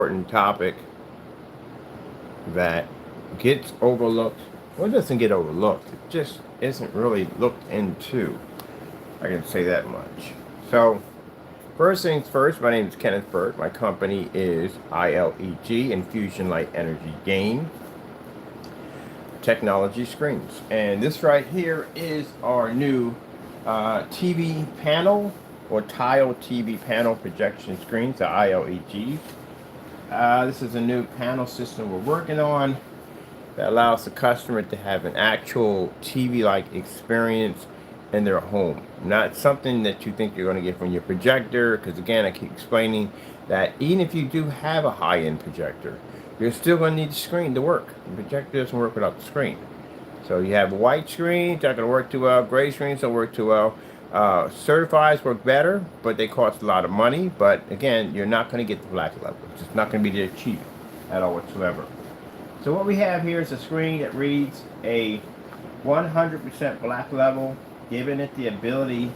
important topic that gets overlooked. Well, it doesn't get overlooked. It just isn't really looked into. I can say that much. So, first things first, my name is Kenneth Bird. My company is ILEG, Infusion Light Energy Gain Technology Screens. And this right here is our new TV panel or tile TV panel projection screens, the ILEGs. This is a new panel system we're working on that allows the customer to have an actual TV-like experience in their home. Not something that you think you're going to get from your projector, because again, I keep explaining that even if you do have a high-end projector, you're still going to need the screen to work. The projector doesn't work without the screen. So you have a white screen, it's not going to work too well. Gray screens don't work too well. Certifieds work better, but they cost a lot of money. But again, you're not going to get the black level. It's just not going to be there cheap at all whatsoever. So what we have here is a screen that reads a 100% black level, giving it the ability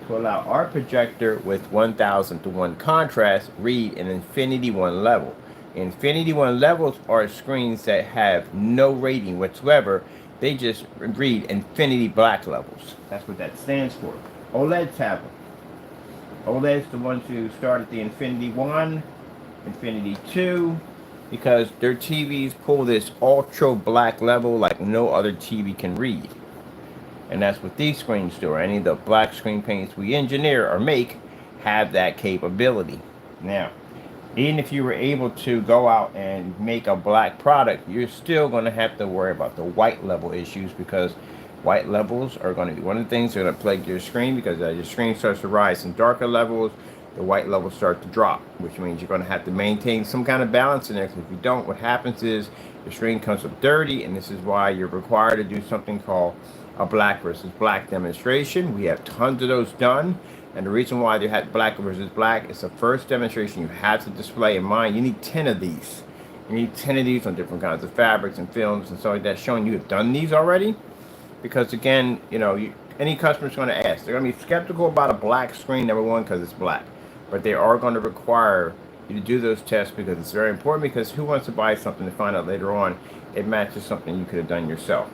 to allow our projector with 1000 to 1 contrast read an infinity 1 level. Infinity 1 levels are screens that have no rating whatsoever. They just read infinity black levels. That's what that stands for. OLEDs have them. OLEDs, the ones who start at the infinity 1, infinity 2, because their TVs pull this ultra black level like no other TV can read. And that's what these screens do. Any of the black screen paints we engineer or make have that capability. Now, even if you were able to go out and make a black product, you're still going to have to worry about the white level issues, because white levels are going to be one of the things that are going to plague your screen, because as your screen starts to rise in darker levels, the white levels start to drop, which means you're going to have to maintain some kind of balance in there. Because if you don't, what happens is your screen comes up dirty, and this is why you're required to do something called a black versus black demonstration. We have tons of those done. And the reason why they had black versus black is the first demonstration you have to display in mind. You need 10 of these. You need 10 of these on different kinds of fabrics and films and stuff like that, showing you have done these already. Because again, you know, any customer's going to ask. They're going to be skeptical about a black screen, number one, because it's black. But they are going to require you to do those tests, because it's very important. Because who wants to buy something to find out later on it matches something you could have done yourself?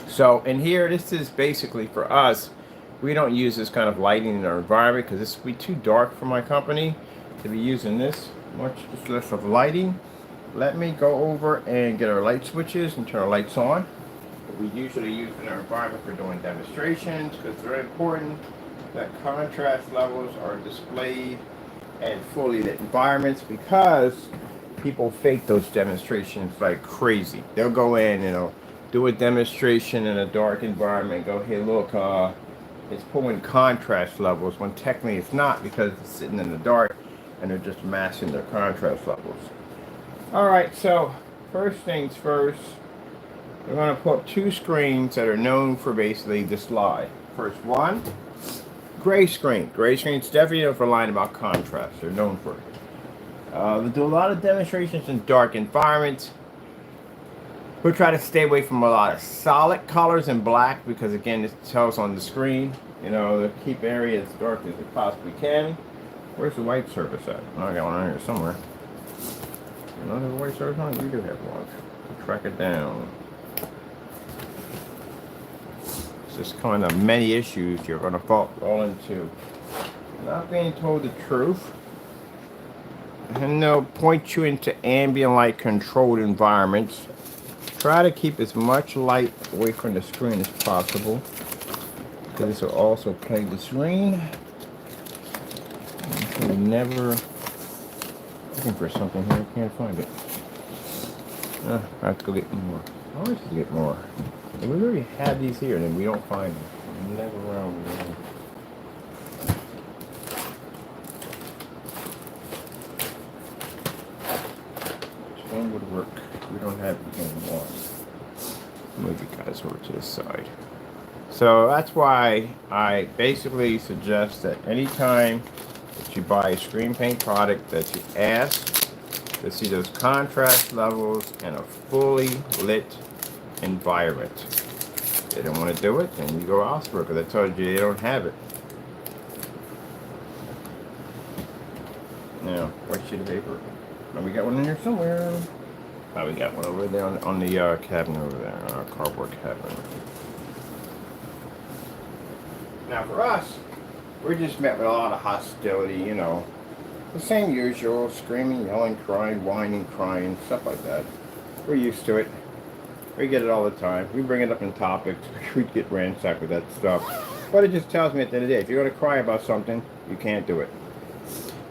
So in here, this is basically for us. We don't use this kind of lighting in our environment because this would be too dark for my company to be using this much less of lighting. Let me go over and get our light switches and turn our lights on. We usually use in our environment for doing demonstrations, because it's very important that contrast levels are displayed in fully lit environments, because people fake those demonstrations like crazy. They'll go in, do a demonstration in a dark environment, go, hey, look, it's pulling contrast levels, when technically it's not, because it's sitting in the dark and they're just masking their contrast levels. Alright, so first things first, we're going to put two screens that are known for basically this lie. First one, gray screen. Gray screen's definitely known for lying about contrast. They're known for it. We do a lot of demonstrations in dark environments. We'll try to stay away from a lot of solid colors and black, because again, this tells on the screen, to keep area as dark as it possibly can. Where's the white surface at? Oh, I got one on here somewhere. Another white surface on? We do have one. Track it down. It's just kind of many issues you're going to fall into. Not being told the truth. And they'll point you into ambient light controlled environments. Try to keep as much light away from the screen as possible, because this will also plague the screen. I'm never looking for something here. I can't find it. I have to go get more. I always have to get more. We already have these here, and then we don't find them. I'm never around with them. Which one would work? We don't have it anymore. Move you guys over to the side. So that's why I basically suggest that anytime that you buy a screen paint product, that you ask to see those contrast levels in a fully lit environment. If they don't want to do it, then you go elsewhere, because I told you they don't have it. Now, white sheet of paper. Oh, we got one in here somewhere. Oh, we got one over there on the cabinet over there, cardboard cabinet. Now for us, we just met with a lot of hostility, you know. The same usual, screaming, yelling, crying, whining, crying, stuff like that. We're used to it. We get it all the time. We bring it up in topics. We get ransacked with that stuff. But it just tells me at the end of the day, if you're going to cry about something, you can't do it.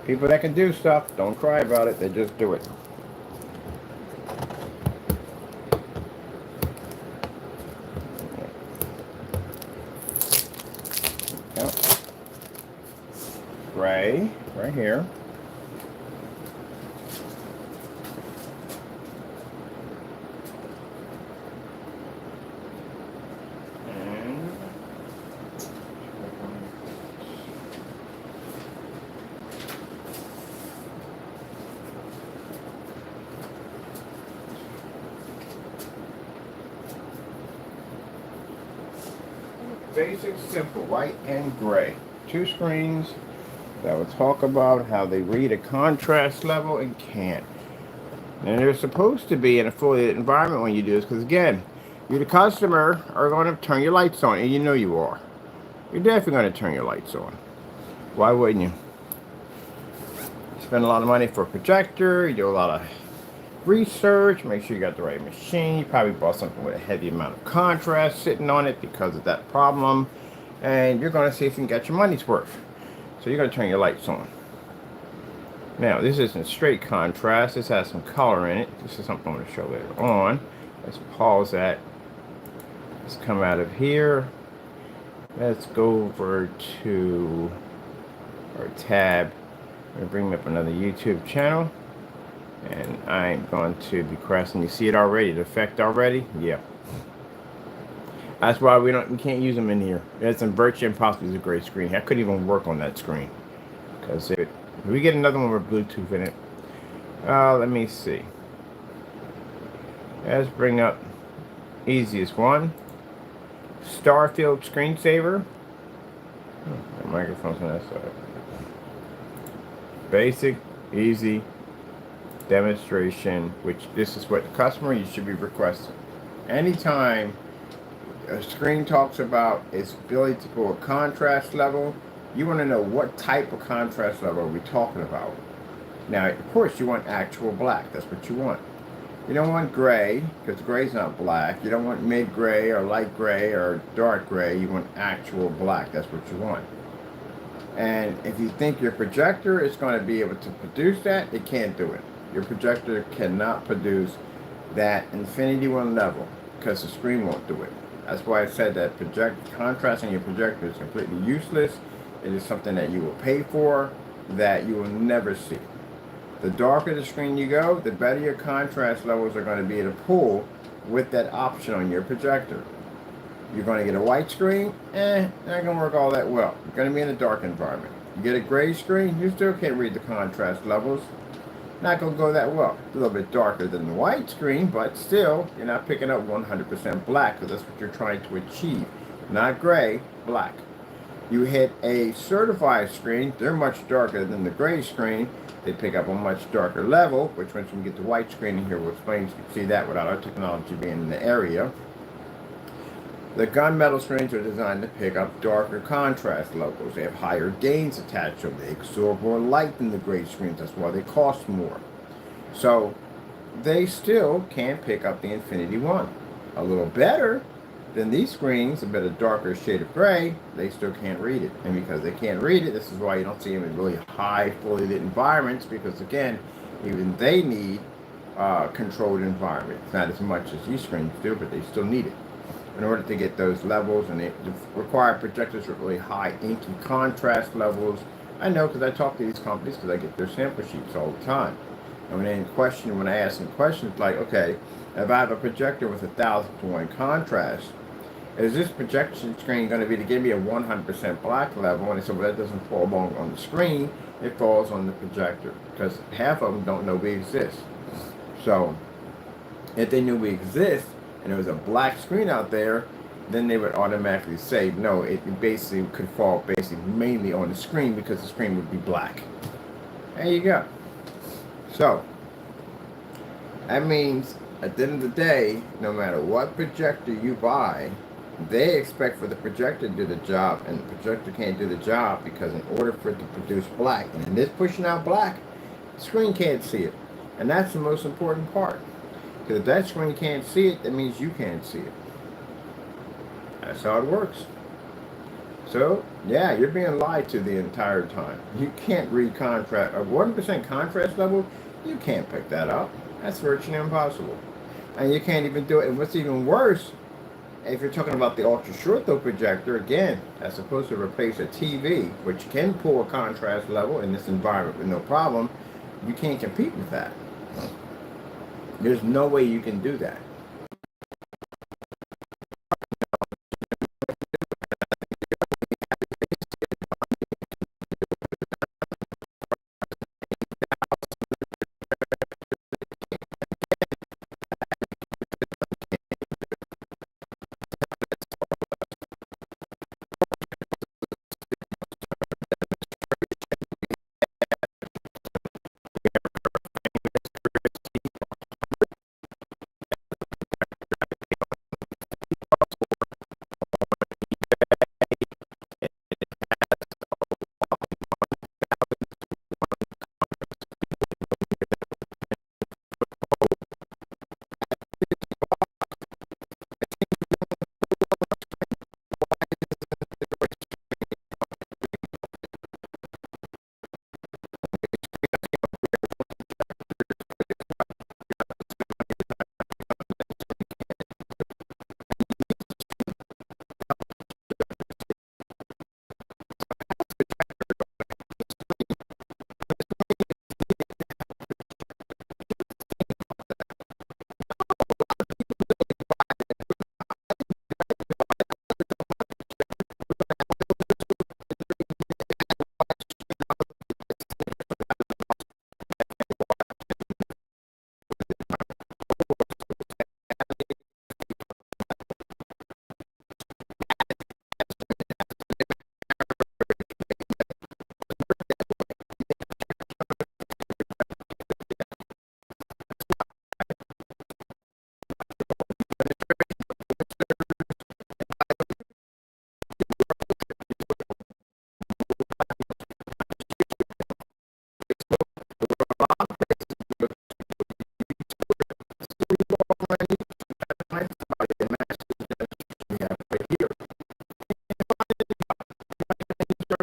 People that can do stuff, don't cry about it, they just do it. Yep. Gray, right here. Basic, simple, white and gray. Two screens that will talk about how they read a contrast level and can't. And they're supposed to be in a fully lit environment when you do this, because again, you the customer are going to turn your lights on, and you know you are. You're definitely going to turn your lights on. Why wouldn't you? Spend a lot of money for a projector, you do a lot of research, make sure you got the right machine. You probably bought something with a heavy amount of contrast sitting on it because of that problem, and you're going to see if you can get your money's worth. So you're going to turn your lights on. Now this isn't straight contrast, this has some color in it. This is something I'm going to show later on. Let's pause that. Let's come out of here. Let's go over to our tab and bring up another YouTube channel. And I'm going to be pressing. You see it already? The effect already? Yeah. That's why we can't use them in here. It's virtually impossible to use a gray screen. I couldn't even work on that screen because if we get another one with Bluetooth in it. Let me see. Let's bring up easiest one. Starfield screensaver. The microphone's on that side. Basic, easy demonstration, which this is what the customer you should be requesting. Anytime a screen talks about its ability to go a contrast level, you want to know what type of contrast level are we talking about. Now, of course, you want actual black. That's what you want. You don't want gray, because gray is not black. You don't want mid-gray or light gray or dark gray. You want actual black. That's what you want. And if you think your projector is going to be able to produce that, it can't do it. Your projector cannot produce that Infinity 1 level because the screen won't do it. That's why I said that contrasting your projector is completely useless. It is something that you will pay for that you will never see. The darker the screen you go, the better your contrast levels are going to be able to pull with that option on your projector. You're going to get a white screen, not going to work all that well. You're going to be in a dark environment. You get a gray screen, you still can't read the contrast levels. Not going to go that well. A little bit darker than the white screen, but still, you're not picking up 100% black because that's what you're trying to achieve. Not gray, black. You hit a certified screen, they're much darker than the gray screen. They pick up a much darker level, which once we get the white screen in here, we'll explain so you can see that without our technology being in the area. The gunmetal screens are designed to pick up darker contrast levels. They have higher gains attached to them. They absorb more light than the gray screens. That's why they cost more. So they still can pick up the Infinity 1. A little better than these screens, a bit of darker shade of gray, they still can't read it. And because they can't read it, this is why you don't see them in really high, fully lit environments, because again, even they need controlled environments. Not as much as these screens do, but they still need it in order to get those levels, and they require projectors with really high inky contrast levels. I know because I talk to these companies because I get their sample sheets all the time. And when I ask them questions like, okay, if I have a projector with 1,000:1 contrast, is this projection screen going to be to give me a 100% black level? And they said, well, that doesn't fall on the screen, it falls on the projector, because half of them don't know we exist. So if they knew we exist, and there was a black screen out there, then they would automatically say, no, it basically could fall mainly on the screen because the screen would be black. There you go. So, That means at the end of the day, no matter what projector you buy, they expect for the projector to do the job, and the projector can't do the job because in order for it to produce black, and in this pushing out black, the screen can't see it. And that's the most important part. Because if that screen can't see it, that means you can't see it. That's how it works. So, yeah, you're being lied to the entire time. You can't read contrast. A 1% contrast level, you can't pick that up. That's virtually impossible. And you can't even do it. And what's even worse, if you're talking about the ultra short throw projector, again, that's supposed to replace a TV, which can pull a contrast level in this environment with no problem, you can't compete with that. There's no way you can do that.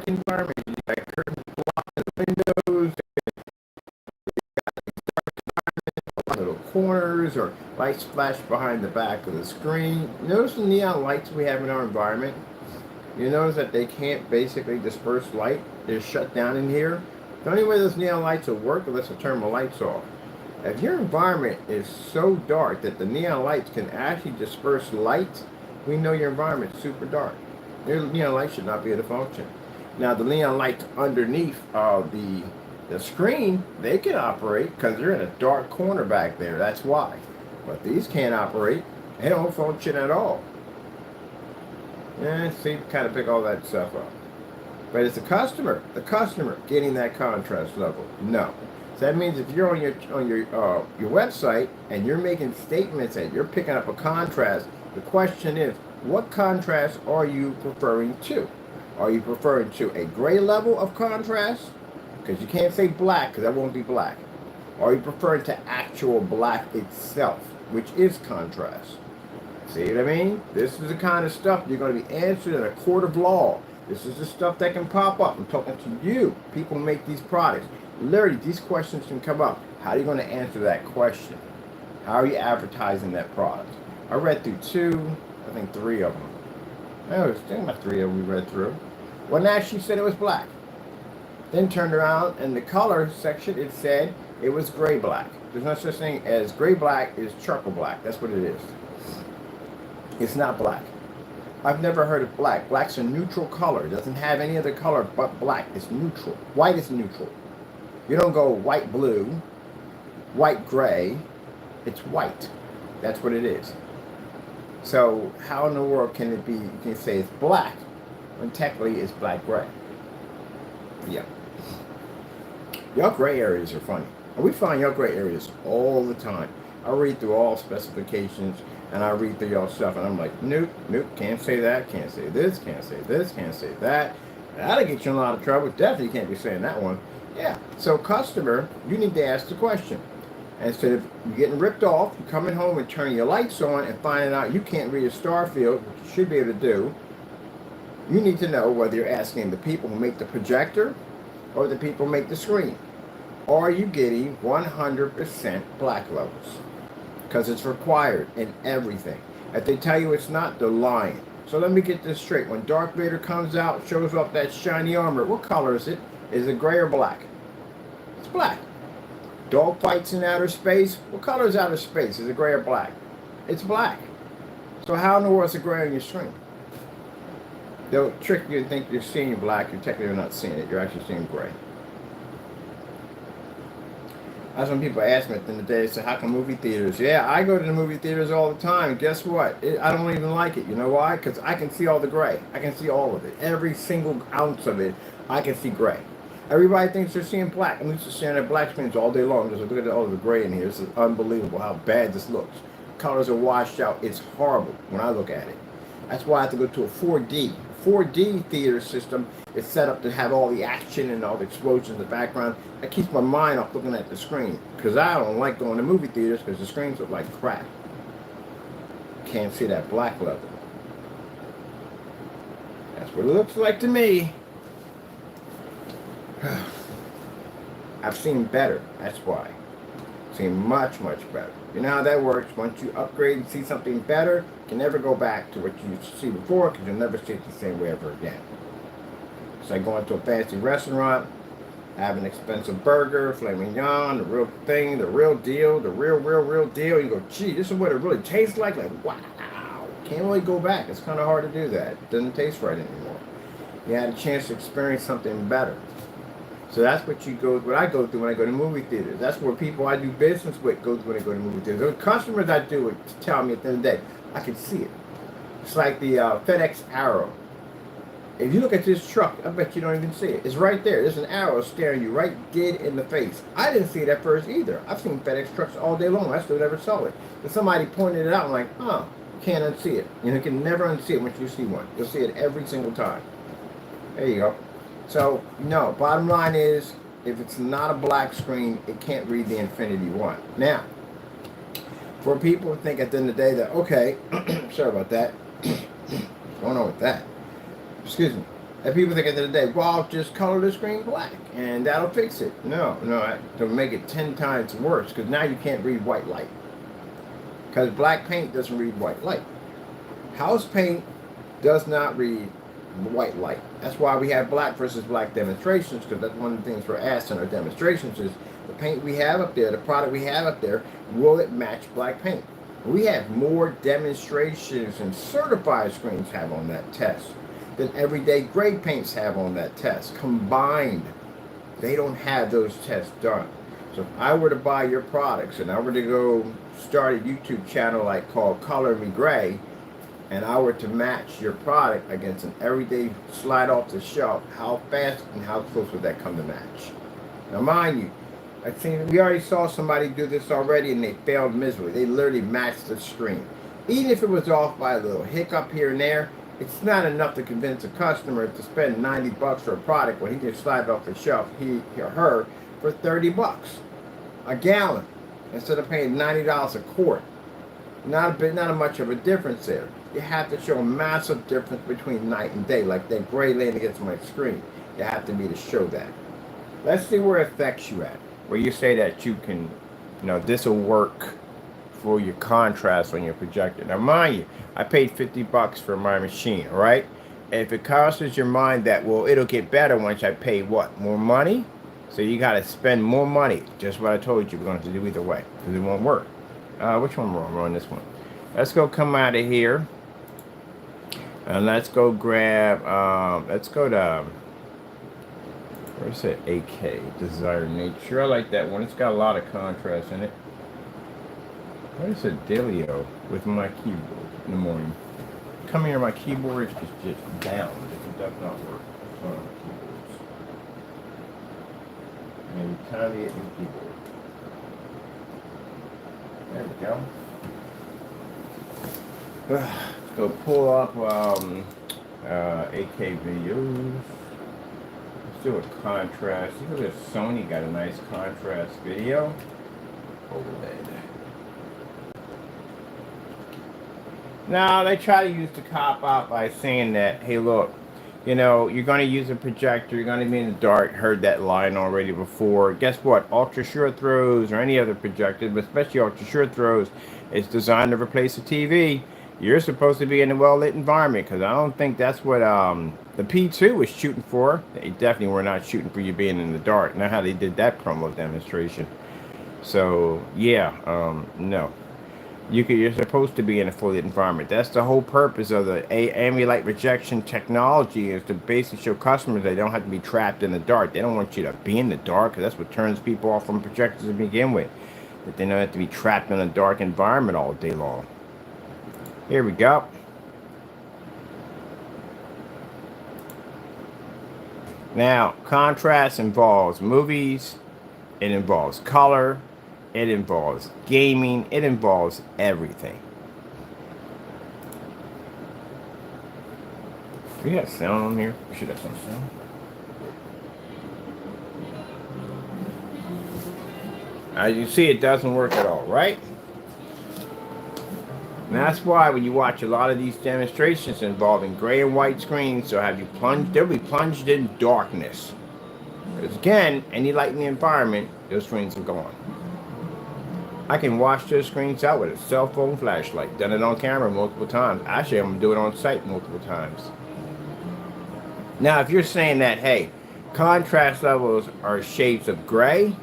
Environment, you got curtains blocking the windows, little corners, or lights flash behind the back of the screen. Notice the neon lights we have in our environment. You notice that they can't basically disperse light. They're shut down in here. The only way those neon lights will work unless I turn my lights off. If your environment is so dark that the neon lights can actually disperse light, we know your environment is super dark. Your neon light should not be able to function. Now the neon lights underneath the screen, they can operate because they're in a dark corner back there. That's why. But these can't operate. They don't function at all. Yeah, see, kind of pick all that stuff up. But it's the customer getting that contrast level. No. So that means if you're on your website and you're making statements that you're picking up a contrast, the question is, what contrast are you preferring to? Are you preferring to a gray level of contrast? Because you can't say black, because that won't be black. Or are you preferring to actual black itself, which is contrast? See what I mean? This is the kind of stuff you're going to be answered in a court of law. This is the stuff that can pop up. I'm talking to you. People make these products. Literally, these questions can come up. How are you going to answer that question? How are you advertising that product? I read through I think three of them. I was thinking about three of them we read through. One actually said it was black. Then turned around and the color section, it said it was gray black. There's no such thing as gray black, is charcoal black. That's what it is. It's not black. I've never heard of black. Black's a neutral color. It doesn't have any other color but black. It's neutral. White is neutral. You don't go white blue, white gray. It's white. That's what it is. So how in the world can it be, you can say it's black when technically it's black gray? Yeah. Your gray areas are funny. And we find your gray areas all the time. I read through all specifications, and I read through y'all stuff, and I'm like, nope, nope, can't say that, can't say this, can't say this, can't say that. That'll get you in a lot of trouble. Definitely can't be saying that one. Yeah. So customer, you need to ask the question. Instead of getting ripped off, you coming home and turning your lights on and finding out you can't read a star field, which you should be able to do. You need to know whether you're asking the people who make the projector or the people who make the screen. Are you getting 100% black levels? Because it's required in everything. If they tell you it's not, they're lying. So let me get this straight. When Darth Vader comes out, shows off that shiny armor, what color is it? Is it gray or black? It's black. Dog fights in outer space. What color is outer space? Is it gray or black? It's black. So how in the world is it gray on your screen? They'll trick you to think you're seeing black. You're technically not seeing it. You're actually seeing gray. That's when people ask me at the end of the day, they say, how come movie theaters? Yeah, I go to the movie theaters all the time. Guess what? I don't even like it. You know why? Because I can see all the gray. I can see all of it. Every single ounce of it, I can see gray. Everybody thinks they're seeing black. I'm used to seeing at black screens all day long. Just look at all the gray in here. This is unbelievable how bad this looks. Colors are washed out. It's horrible when I look at it. That's why I have to go to a 4D. 4D theater system is set up to have all the action and all the explosions in the background. That keeps my mind off looking at the screen. Because I don't like going to movie theaters because the screens look like crap. Can't see that black level. That's what it looks like to me. I've seen better. That's why. I've seen much, much better. You know how that works. Once you upgrade and see something better, you can never go back to what you used to see before because you'll never see it the same way ever again. It's like going to a fancy restaurant, have an expensive burger, filet mignon, the real thing, the real deal, the real deal. You go, gee, this is what it really tastes like. Like, wow. Can't really go back. It's kind of hard to do that. It doesn't taste right anymore. You had a chance to experience something better. So that's what I go through when I go to movie theaters. That's where people I do business with go through when I go to movie theaters. The customers I do it tell me at the end of the day, I can see it. It's like the FedEx arrow. If you look at this truck, I bet you don't even see it. It's right there. There's an arrow staring you right dead in the face. I didn't see it at first either. I've seen FedEx trucks all day long. I still never saw it. But somebody pointed it out. I'm like, oh, you can't unsee it. You can never unsee it once you see one. You'll see it every single time. There you go. So, no, bottom line is, if it's not a black screen, it can't read the Infinity One. Now, for people who think at the end of the day that, okay, sorry about that, what's going on with that? Excuse me. If people think at the end of the day, well, just color the screen black, and that'll fix it. No, it'll make it 10 times worse, because now you can't read white light. Because black paint doesn't read white light. House paint does not read white light. That's why we have black versus black demonstrations, because that's one of the things we're asked in our demonstrations is the paint we have up there, the product we have up there, will it match black paint? We have more demonstrations and certified screens have on that test than everyday gray paints have on that test. Combined, they don't have those tests done. So if I were to buy your products and I were to go start a YouTube channel like called Color Me Gray, and I were to match your product against an everyday slide off the shelf, how fast and how close would that come to match? Now mind you, we already saw somebody do this already and they failed miserably. They literally matched the screen. Even if it was off by a little hiccup here and there, it's not enough to convince a customer to spend $90 for a product when he can slide it off the shelf, he or her, for $30 a gallon instead of paying $90 a quart. Not much of a difference there. You have to show a massive difference between night and day, like that gray laying against my screen. You have to be to show that. Let's see where it affects you at. Where you say that you can, this will work for your contrast on your projector. Now, mind you, I paid $50 for my machine, all right? And if it crosses your mind that, well, it'll get better once I pay what? More money? So you got to spend more money. Just what I told you, we're going to have to do either way, because it won't work. Which one we're on this one? Let's go come out of here. And let's go grab, let's go to, where's it? AK, Desired Nature. I like that one. It's got a lot of contrast in it. What is a Delio with my keyboard in the morning? Come here, my keyboard is just down. It does not work. It's one of my keyboards. Maybe time to get new keyboard. There we go. Let's go pull up 8K videos. Let's do a contrast. Look at this. Sony got a nice contrast video. OLED. Now they try to use the cop out by saying that, hey, look, you know, you're going to use a projector, you're going to be in the dark. Heard that line already before. Guess what? Ultra short throws or any other projector, but especially ultra short throws, is designed to replace a TV. You're supposed to be in a well-lit environment, because I don't think that's what the P2 was shooting for. They definitely were not shooting for you being in the dark. Not how they did that promo demonstration. So, yeah, no. You're supposed to be in a fully lit environment. That's the whole purpose of the ambient light rejection technology, is to basically show customers they don't have to be trapped in the dark. They don't want you to be in the dark, because that's what turns people off from projectors to begin with. That they don't have to be trapped in a dark environment all day long. Here we go. Now, contrast involves movies. It involves color. It involves gaming. It involves everything. We got sound on here. We should have some sound. As you see, it doesn't work at all, right? And that's why when you watch a lot of these demonstrations involving gray and white screens, they'll be plunged in darkness. Because again, any light in the environment, those screens are gone. I can wash those screens out with a cell phone flashlight. Done it on camera multiple times. Actually, I'm going to do it on site multiple times. Now, if you're saying that, hey, contrast levels are shades of gray,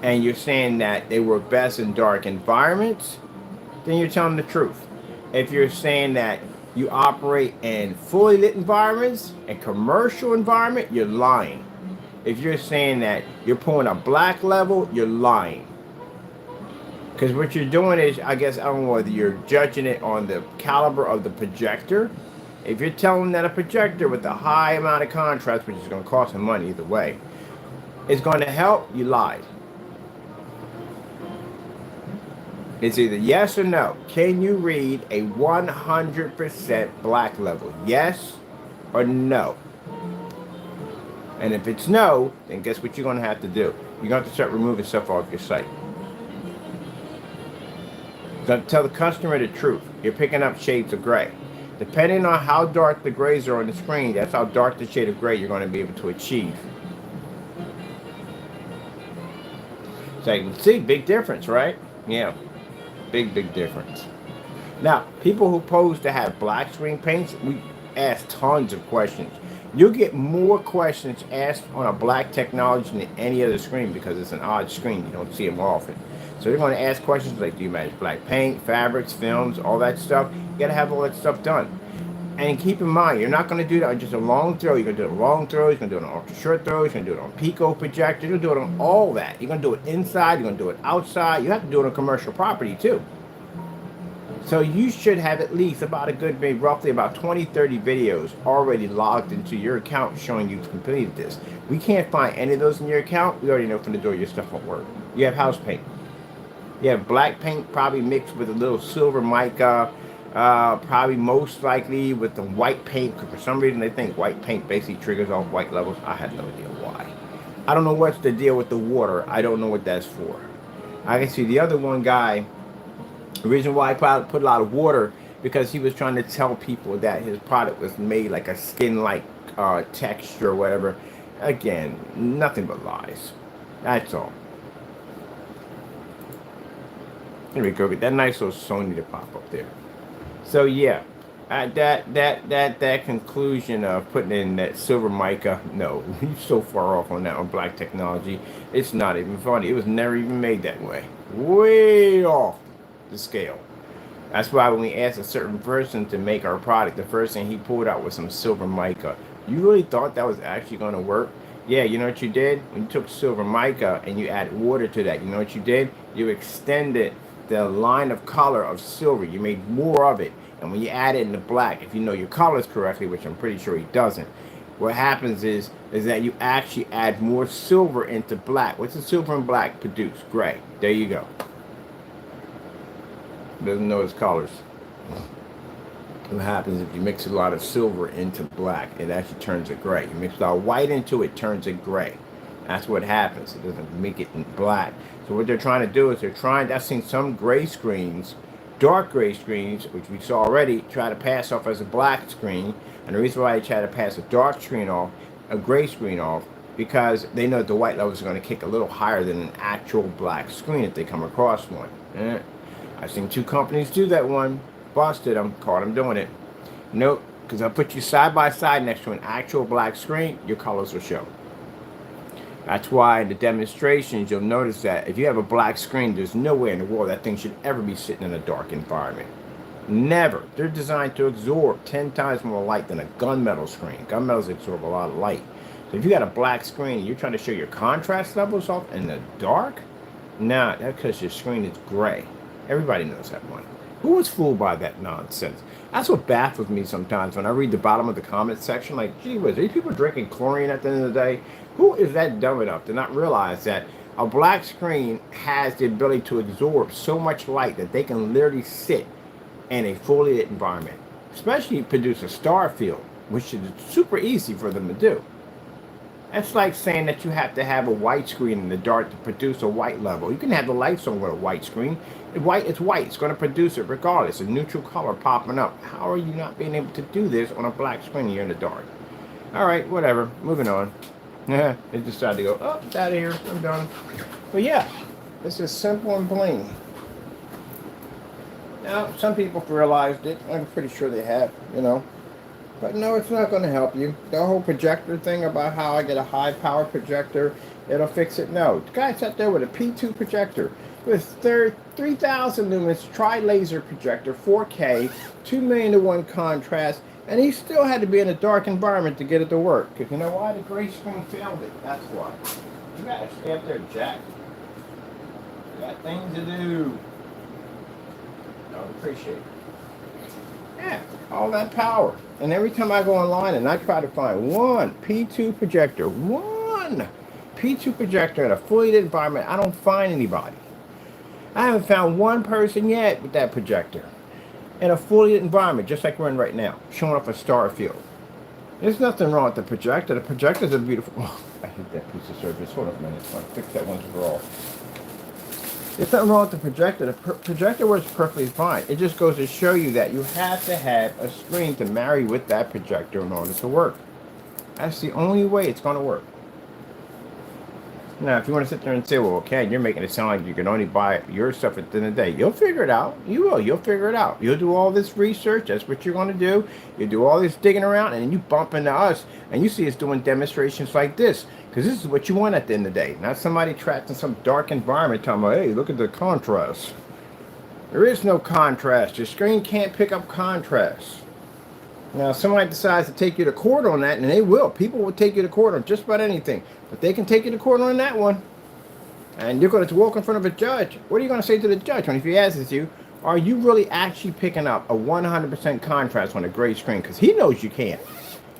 and you're saying that they work best in dark environments, then you're telling the truth. If you're saying that you operate in fully lit environments and commercial environment, you're lying. If you're saying that you're pulling a black level, you're lying. Because what you're doing is, I guess, I don't know whether you're judging it on the caliber of the projector. If you're telling that a projector with a high amount of contrast, which is going to cost some money either way, is going to help, you lied. It's either yes or no. Can you read a 100% black level? Yes or no? And if it's no, then guess what you're going to have to do? You're going to have to start removing stuff off your site. You're going to tell the customer the truth. You're picking up shades of gray. Depending on how dark the grays are on the screen, that's how dark the shade of gray you're going to be able to achieve. So you can see, big difference, right? Yeah. Big difference. Now, people who pose to have black screen paints, we ask tons of questions. You'll get more questions asked on a black technology than any other screen, because it's an odd screen. You don't see them often. So they're going to ask questions like, do you manage black paint, fabrics, films, all that stuff? You got to have all that stuff done. And keep in mind, you're not going to do that on just a long throw. You're going to do it on long throws. You're going to do it on ultra short throws. You're going to do it on pico projector. You're going to do it on all that. You're going to do it inside. You're going to do it outside. You have to do it on commercial property too. So you should have at least about a good, maybe roughly about 20-30 videos already logged into your account showing you've completed this. We can't find any of those in your account. We already know from the door your stuff won't work. You have house paint. You have black paint probably mixed with a little silver mica. Probably most likely with the white paint, because for some reason they think white paint basically triggers off white levels. I have no idea why. I don't know what's the deal with the water. I don't know what that's for. I can see the other one guy, the reason why I put a lot of water, because he was trying to tell people that his product was made like a skin-like texture or whatever. Again, nothing but lies. That's all. Here we go. Get that nice little Sony to pop up there. So yeah, that conclusion of putting in that silver mica, no, you're so far off on that on black technology. It's not even funny. It was never even made that way. Way off the scale. That's why when we asked a certain person to make our product, the first thing he pulled out was some silver mica. You really thought that was actually going to work? Yeah, you know what you did? When you took silver mica and you add water to that, you know what you did? You extended the line of color of silver. You made more of it. And when you add it in the black, if you know your colors correctly, which I'm pretty sure he doesn't, what happens is that you actually add more silver into black. What's the silver and black produce? Gray. There you go. Doesn't know its colors. What happens if you mix a lot of silver into black? It actually turns it gray. You mix a lot of white into it, it turns it gray. That's what happens. It doesn't make it in black. So what they're trying to do is I've seen some gray screens, dark gray screens, which we saw already, try to pass off as a black screen. And the reason why they try to pass a dark screen off, a gray screen off, because they know the white levels are going to kick a little higher than an actual black screen if they come across one. I've seen 2 companies do that one. Busted them, caught them doing it. Nope, because I'll put you side by side next to an actual black screen, your colors will show. That's why in the demonstrations you'll notice that if you have a black screen, there's no way in the world that thing should ever be sitting in a dark environment. Never. They're designed to absorb 10 times more light than a gunmetal screen. Gunmetals absorb a lot of light. So if you got a black screen and you're trying to show your contrast levels off in the dark, nah, that's because your screen is gray. Everybody knows that one. Who was fooled by that nonsense? That's what baffles me sometimes when I read the bottom of the comment section. Like, gee whiz, are these people drinking chlorine at the end of the day? Who is that dumb enough to not realize that a black screen has the ability to absorb so much light that they can literally sit in a fully lit environment, especially produce a star field, which is super easy for them to do. That's like saying that you have to have a white screen in the dark to produce a white level. You can have the lights on with a white screen. It's white. It's going to produce it regardless. A neutral color popping up. How are you not being able to do this on a black screen here in the dark? All right, whatever. Moving on. It decided to go, oh, it's out of here. I'm done. But yeah, this is simple and plain. Now, some people have realized it. I'm pretty sure they have, But no, it's not going to help you. The whole projector thing about how I get a high power projector, it'll fix it. No. The guy sat there with a P2 projector with 3,000 lumens tri-laser projector, 4K, 2 million to 1 contrast, and he still had to be in a dark environment to get it to work. Because you know why? The gray screen failed it. That's why. You got to stay up there, Jack. You got things to do. I would appreciate it. Yeah, all that power. And every time I go online and I try to find one P2 projector in a fully lit environment, I don't find anybody. I haven't found one person yet with that projector in a fully lit environment, just like we're in right now, showing up a star field. There's nothing wrong with the projector. The projector's a beautiful... Oh, I hate that piece of surface. Hold on a minute. I want to fix that once for all. There's nothing wrong with the projector. The projector works perfectly fine. It just goes to show you that you have to have a screen to marry with that projector in order to work. That's the only way it's going to work. Now, if you want to sit there and say, well, okay, you're making it sound like you can only buy your stuff at the end of the day. You'll figure it out. You will. You'll figure it out. You'll do all this research. That's what you're going to do. You do all this digging around, and then you bump into us, and you see us doing demonstrations like this. Because this is what you want at the end of the day. Not somebody trapped in some dark environment telling me, hey, look at the contrast. There is no contrast. Your screen can't pick up contrast. Now, if somebody decides to take you to court on that, and they will. People will take you to court on just about anything. But they can take you to court on that one. And you're going to walk in front of a judge. What are you going to say to the judge when if he asks you, are you really actually picking up a 100% contrast on a gray screen? Because he knows you can't.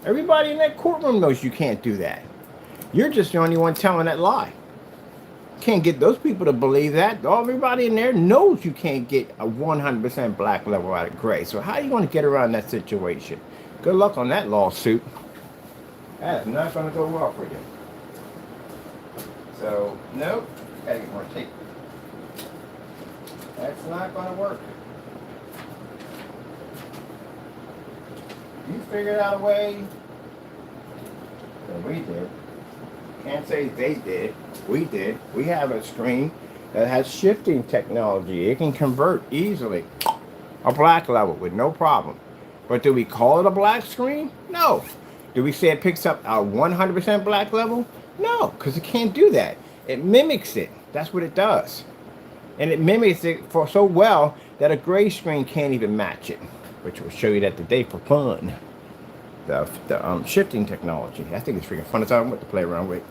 Everybody in that courtroom knows you can't do that. You're just the only one telling that lie. Can't get those people to believe that. Everybody in there knows you can't get a 100% black level out of gray. So how are you going to get around that situation? Good luck on that lawsuit. That's not going to go well for you. So, nope. Gotta get more tape. That's not going to work. You figured out a way. Well, we did. Can't say they did. We did. We have a screen that has shifting technology. It can convert easily a black level with no problem. But do we call it a black screen? No. Do we say it picks up a 100% black level? No, because it can't do that. It mimics it. That's what it does. And it mimics it for so well that a gray screen can't even match it, which will show you that today for fun. The shifting technology. I think it's freaking fun. It's what to play around with.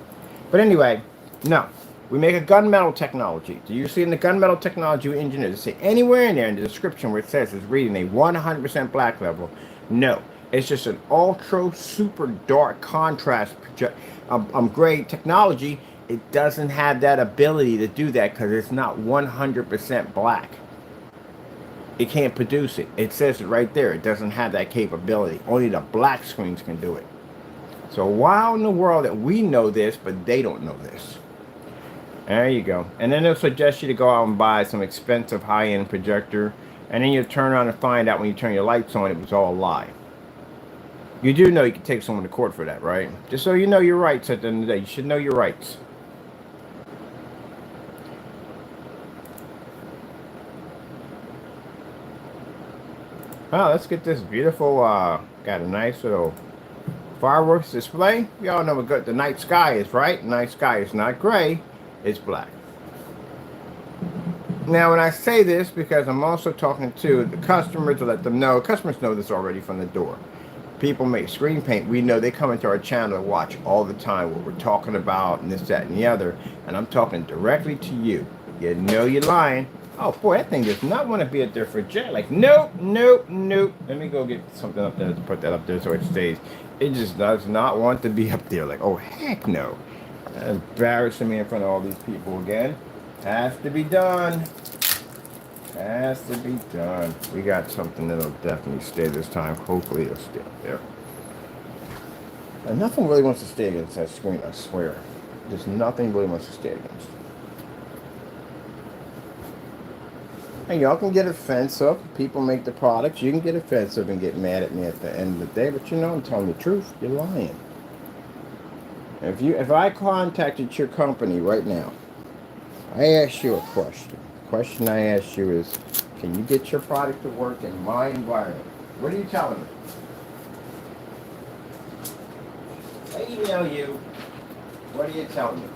But anyway, no. We make a gunmetal technology. Do you see in the gunmetal technology engineers say anywhere in there in the description where it says it's reading a 100% black level? No. It's just an ultra super dark contrast gray technology. It doesn't have that ability to do that because it's not 100% black. it can't produce it. It says it right there. It doesn't have that capability. Only the black screens can do it. So why in the world that we know this, but they don't know this? There you go. And then they'll suggest you to go out and buy some expensive high-end projector. And then you turn around and find out when you turn your lights on, it was all a lie. You do know you can take someone to court for that, right? Just so you know your rights at the end of the day. You should know your rights. Well, let's get this beautiful, got a nice little fireworks display. We all know what good the night sky is, right? The night sky is not gray, it's black. Now, when I say this, because I'm also talking to the customers to let them know, customers know this already from the door. People make screen paint. We know they come into our channel and watch all the time what we're talking about and this, that, and the other. And I'm talking directly to you. You know you're lying. Oh, boy, that thing does not want to be up there for Jack. Like, nope, nope, nope. Let me go get something up there to put that up there so it stays. It just does not want to be up there. Like, oh, heck no. That's embarrassing me in front of all these people again. Has to be done. Has to be done. We got something that'll definitely stay this time. Hopefully it'll stay up there. And nothing really wants to stay against that screen, I swear. There's nothing really wants to stay against. And y'all can get offensive. People make the products. You can get offensive and get mad at me at the end of the day. But you know, I'm telling the truth. You're lying. If I contacted your company right now, I ask you a question. The question I ask you is, can you get your product to work in my environment? What are you telling me? I email you. What are you telling me?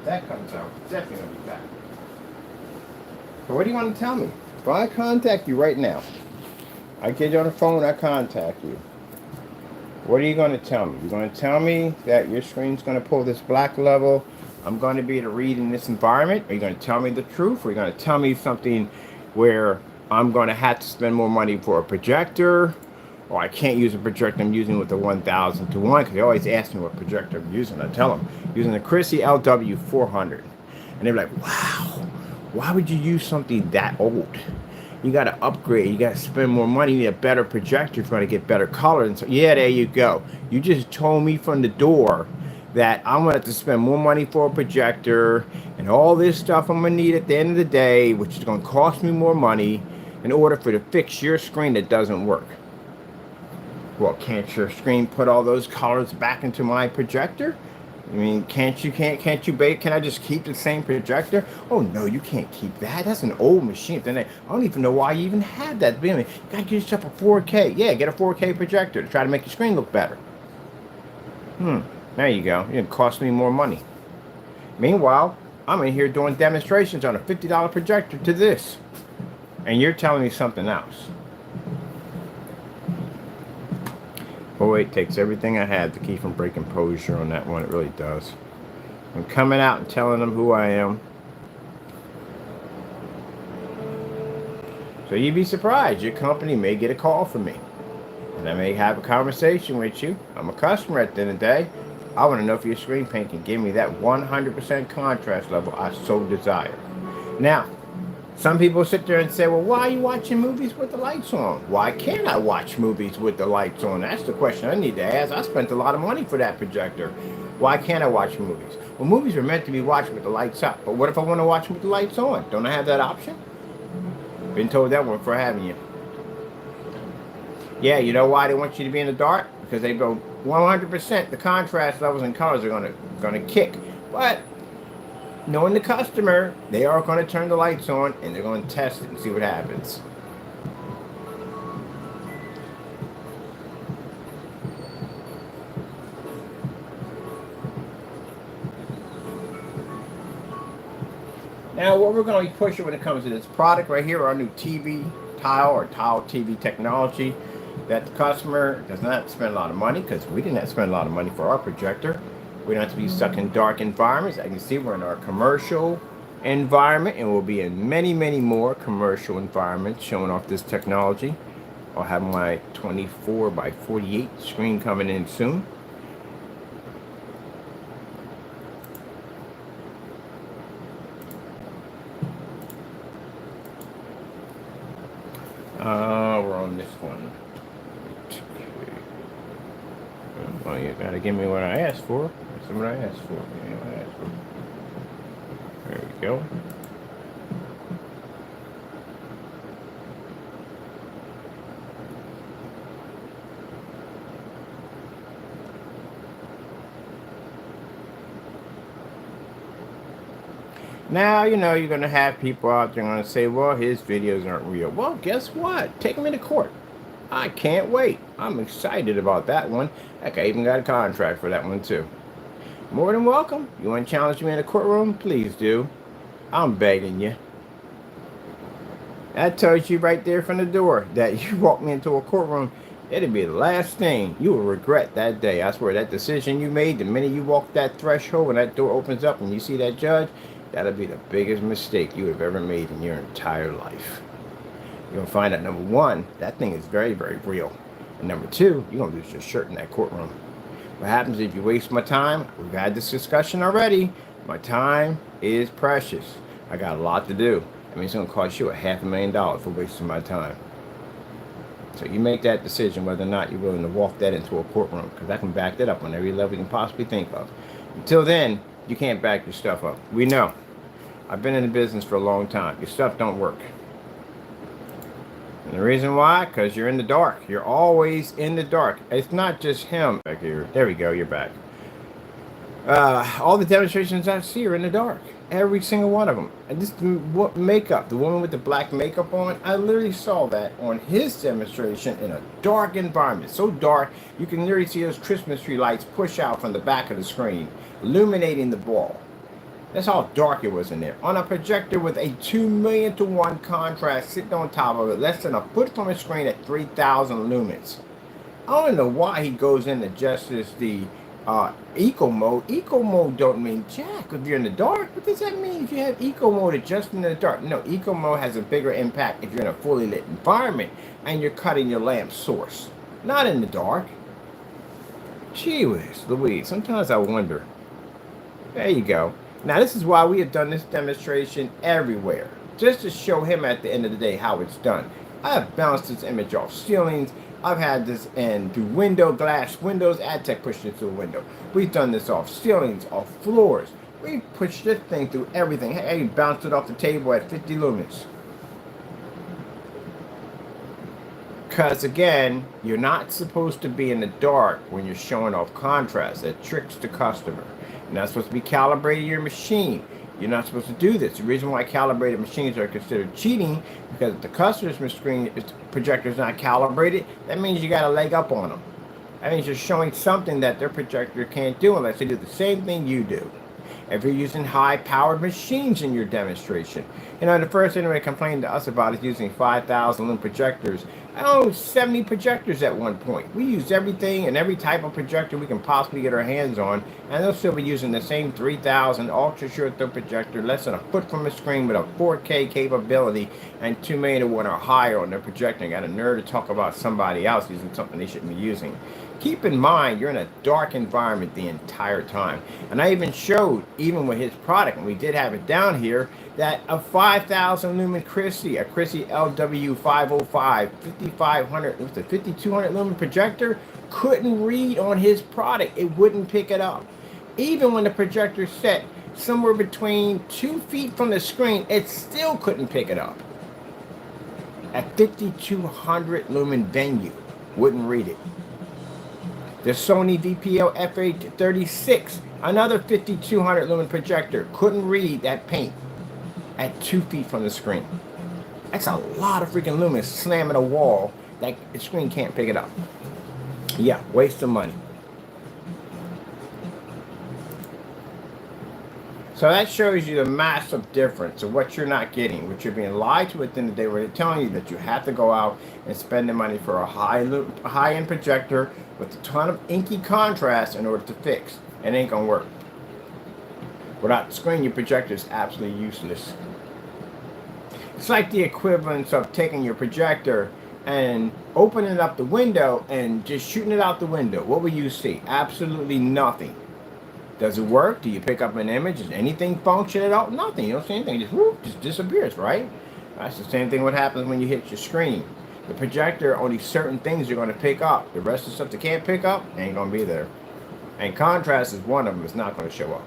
That comes out, it's definitely going to be back. So what do you want to tell me? If I contact you right now, I get you on the phone, I contact you. What are you going to tell me? You're going to tell me that your screen's going to pull this black level. I'm going to be able to read in this environment. Are you going to tell me the truth? Or are you going to tell me something where I'm going to have to spend more money for a projector? Or I can't use a projector I'm using with the 1000 to 1, because they always ask me what projector I'm using. I tell them, using the Christie LW400. And they're like, wow, why would you use something that old? You got to upgrade. You got to spend more money. You need a better projector if you want to get better color. And so, yeah, there you go. You just told me from the door that I'm going to have to spend more money for a projector and all this stuff I'm going to need at the end of the day, which is going to cost me more money in order for to fix your screen that doesn't work. Well, can't your screen put all those colors back into my projector? I mean, can I just keep the same projector? Oh, no, you can't keep that. That's an old machine. Then I don't even know why you even have that. You got to get yourself a 4K. Yeah, get a 4K projector to try to make your screen look better. There you go. It cost me more money. Meanwhile, I'm in here doing demonstrations on a $50 projector to this. And you're telling me something else. Boy, it takes everything I had to keep from breaking posture on that one. It really does. I'm coming out and telling them who I am. So you'd be surprised. Your company may get a call from me. And I may have a conversation with you. I'm a customer at the end of the day. I want to know if your screen paint can give me that 100% contrast level I so desire. Now, some people sit there and say, well, why are you watching movies with the lights on? Why can't I watch movies with the lights on? That's the question I need to ask. I spent a lot of money for that projector. Why can't I watch movies? Well, movies are meant to be watched with the lights up. But what if I want to watch them with the lights on? Don't I have that option? Been told that one for having you. Yeah, you know why they want you to be in the dark? Because they go 100%. The contrast levels and colors are gonna kick. But knowing the customer, they are going to turn the lights on and they're going to test it and see what happens. Now, what we're going to be pushing when it comes to this product right here, our new TV tile or tile TV technology, that the customer does not spend a lot of money, because we didn't have to spend a lot of money for our projector. We don't have to be stuck in dark environments. As you can see, we're in our commercial environment, and we'll be in many, many more commercial environments showing off this technology. I'll have my 24 by 48 screen coming in soon. Well, you gotta give me what I asked for. That's what I asked for. Yeah, what I asked for. There we go. Now, you know, you're going to have people out there going to say, well, his videos aren't real. Well, guess what? Take him into court. I can't wait. I'm excited about that one. Heck, I even got a contract for that one, too. More than welcome. You want to challenge me in a courtroom? Please do. I'm begging you. That tells you right there from the door that you walk me into a courtroom, it'll be the last thing you will regret that day. I swear, that decision you made, the minute you walk that threshold and that door opens up and you see that judge, that'll be the biggest mistake you have ever made in your entire life. You're going to find out, number one, that thing is very, very real. And number two, you're going to lose your shirt in that courtroom. What happens if you waste my time? We've had this discussion already. My time is precious. I got a lot to do. I mean, it's going to cost you $500,000 for wasting my time. So you make that decision whether or not you're willing to walk that into a courtroom, because I can back that up on every level you can possibly think of. Until then, you can't back your stuff up. We know. I've been in the business for a long time. Your stuff don't work. And the reason why? Because you're in the dark. You're always in the dark. It's not just him back here. There we go. You're back. All the demonstrations I see are in the dark. Every single one of them. And this what makeup, the woman with the black makeup on, I literally saw that on his demonstration in a dark environment. So dark, you can literally see those Christmas tree lights push out from the back of the screen, illuminating the ball. That's how dark it was in there. On a projector with a 2,000,000 to 1 contrast sitting on top of it, less than a foot from the screen at 3,000 lumens. I don't know why he goes into just as the eco mode. Eco mode don't mean jack if you're in the dark. What does that mean if you have eco mode adjusting in the dark? No, eco mode has a bigger impact if you're in a fully lit environment and you're cutting your lamp source, not in the dark. Gee whiz Louise, sometimes I wonder. There you go. Now this is why we have done this demonstration everywhere, just to show him at the end of the day how it's done. I have bounced this image off ceilings. I've had this in through window glass windows. AdTech pushed it through a window. We've done this off ceilings, off floors. We pushed this thing through everything. Hey, bounced it off the table at 50 lumens. Because again, you're not supposed to be in the dark when you're showing off contrast. That tricks the customer. You're not supposed to be calibrating your machine. You're not supposed to do this. The reason why calibrated machines are considered cheating, because if the customer's screen projector is not calibrated, that means you got a leg up on them. That means you're showing something that their projector can't do unless they do the same thing you do. If you're using high-powered machines in your demonstration. You know, the first thing they complained to us about is using 5,000 lumen projectors. I own 70 projectors at one point. We use everything and every type of projector we can possibly get our hands on, and they'll still be using the same 3,000 ultra short throw projector, less than a foot from the screen with a 4K capability and 2,000,000 to 1 or higher on their projector. Got a nerve to talk about somebody else using something they shouldn't be using. Keep in mind, you're in a dark environment the entire time. And I even showed, even with his product, and we did have it down here, that a 5,000 lumen Christie, a Christie LW505, 5,500, it was a 5,200 lumen projector, couldn't read on his product. It wouldn't pick it up. Even when the projector set somewhere between 2 feet from the screen, it still couldn't pick it up. A 5,200 lumen venue wouldn't read it. The Sony VPL FA36, another 5,200 lumen projector, couldn't read that paint at 2 feet from the screen. That's a lot of freaking lumens slamming a wall that the screen can't pick it up. Yeah, waste of money. So that shows you the massive difference of what you're not getting, what you're being lied to at the end of the day, where they're telling you that you have to go out and spend the money for a high-end projector with a ton of inky contrast in order to fix. It ain't gonna work. Without the screen, your projector is absolutely useless. It's like the equivalence of taking your projector and opening up the window and just shooting it out the window. What will you see? Absolutely nothing. Does it work? Do you pick up an image? Does anything function at all? Nothing. You don't see anything. It just, whoop, just disappears, right? That's the same thing what happens when you hit your screen. The projector, only certain things you're going to pick up. The rest of the stuff they can't pick up ain't going to be there. And contrast is one of them. It's not going to show up.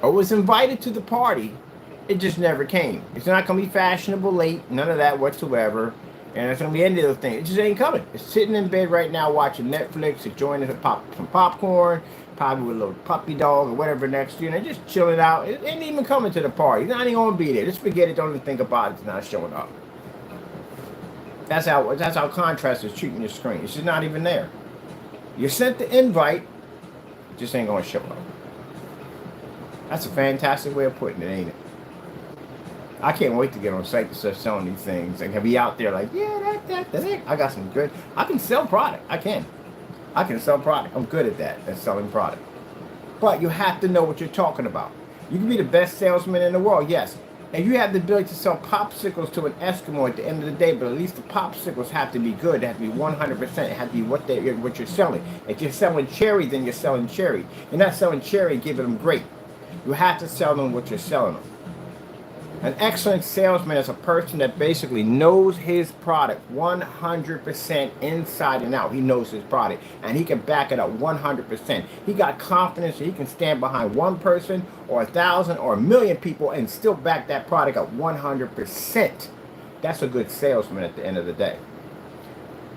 I was invited to the party. It just never came. It's not going to be fashionable late. None of that whatsoever. And it's going to be any of those things. It just ain't coming. It's sitting in bed right now watching Netflix, enjoying some popcorn, probably with a little puppy dog or whatever next to you, and they're just chilling out. It ain't even coming to the party. It's not even going to be there. Just forget it. Don't even think about it. It's not showing up. That's how contrast is treating your screen. It's just not even there. You sent the invite, it just ain't going to show up. That's a fantastic way of putting it, ain't it? I can't wait to get on site to start selling these things. I can be out there like, yeah, that's it. I got some good. I can sell product. I can sell product. I'm good at that, at selling product. But you have to know what you're talking about. You can be the best salesman in the world, yes. And you have the ability to sell popsicles to an Eskimo at the end of the day, but at least the popsicles have to be good. They have to be 100%. It has to be what you're selling. If you're selling cherry, then you're selling cherry. You're not selling cherry, giving them grape. You have to sell them what you're selling them. An excellent salesman is a person that basically knows his product 100% inside and out. He knows his product and he can back it up 100%. He got confidence that he can stand behind one person or 1,000 or 1,000,000 people and still back that product up 100%. That's a good salesman at the end of the day.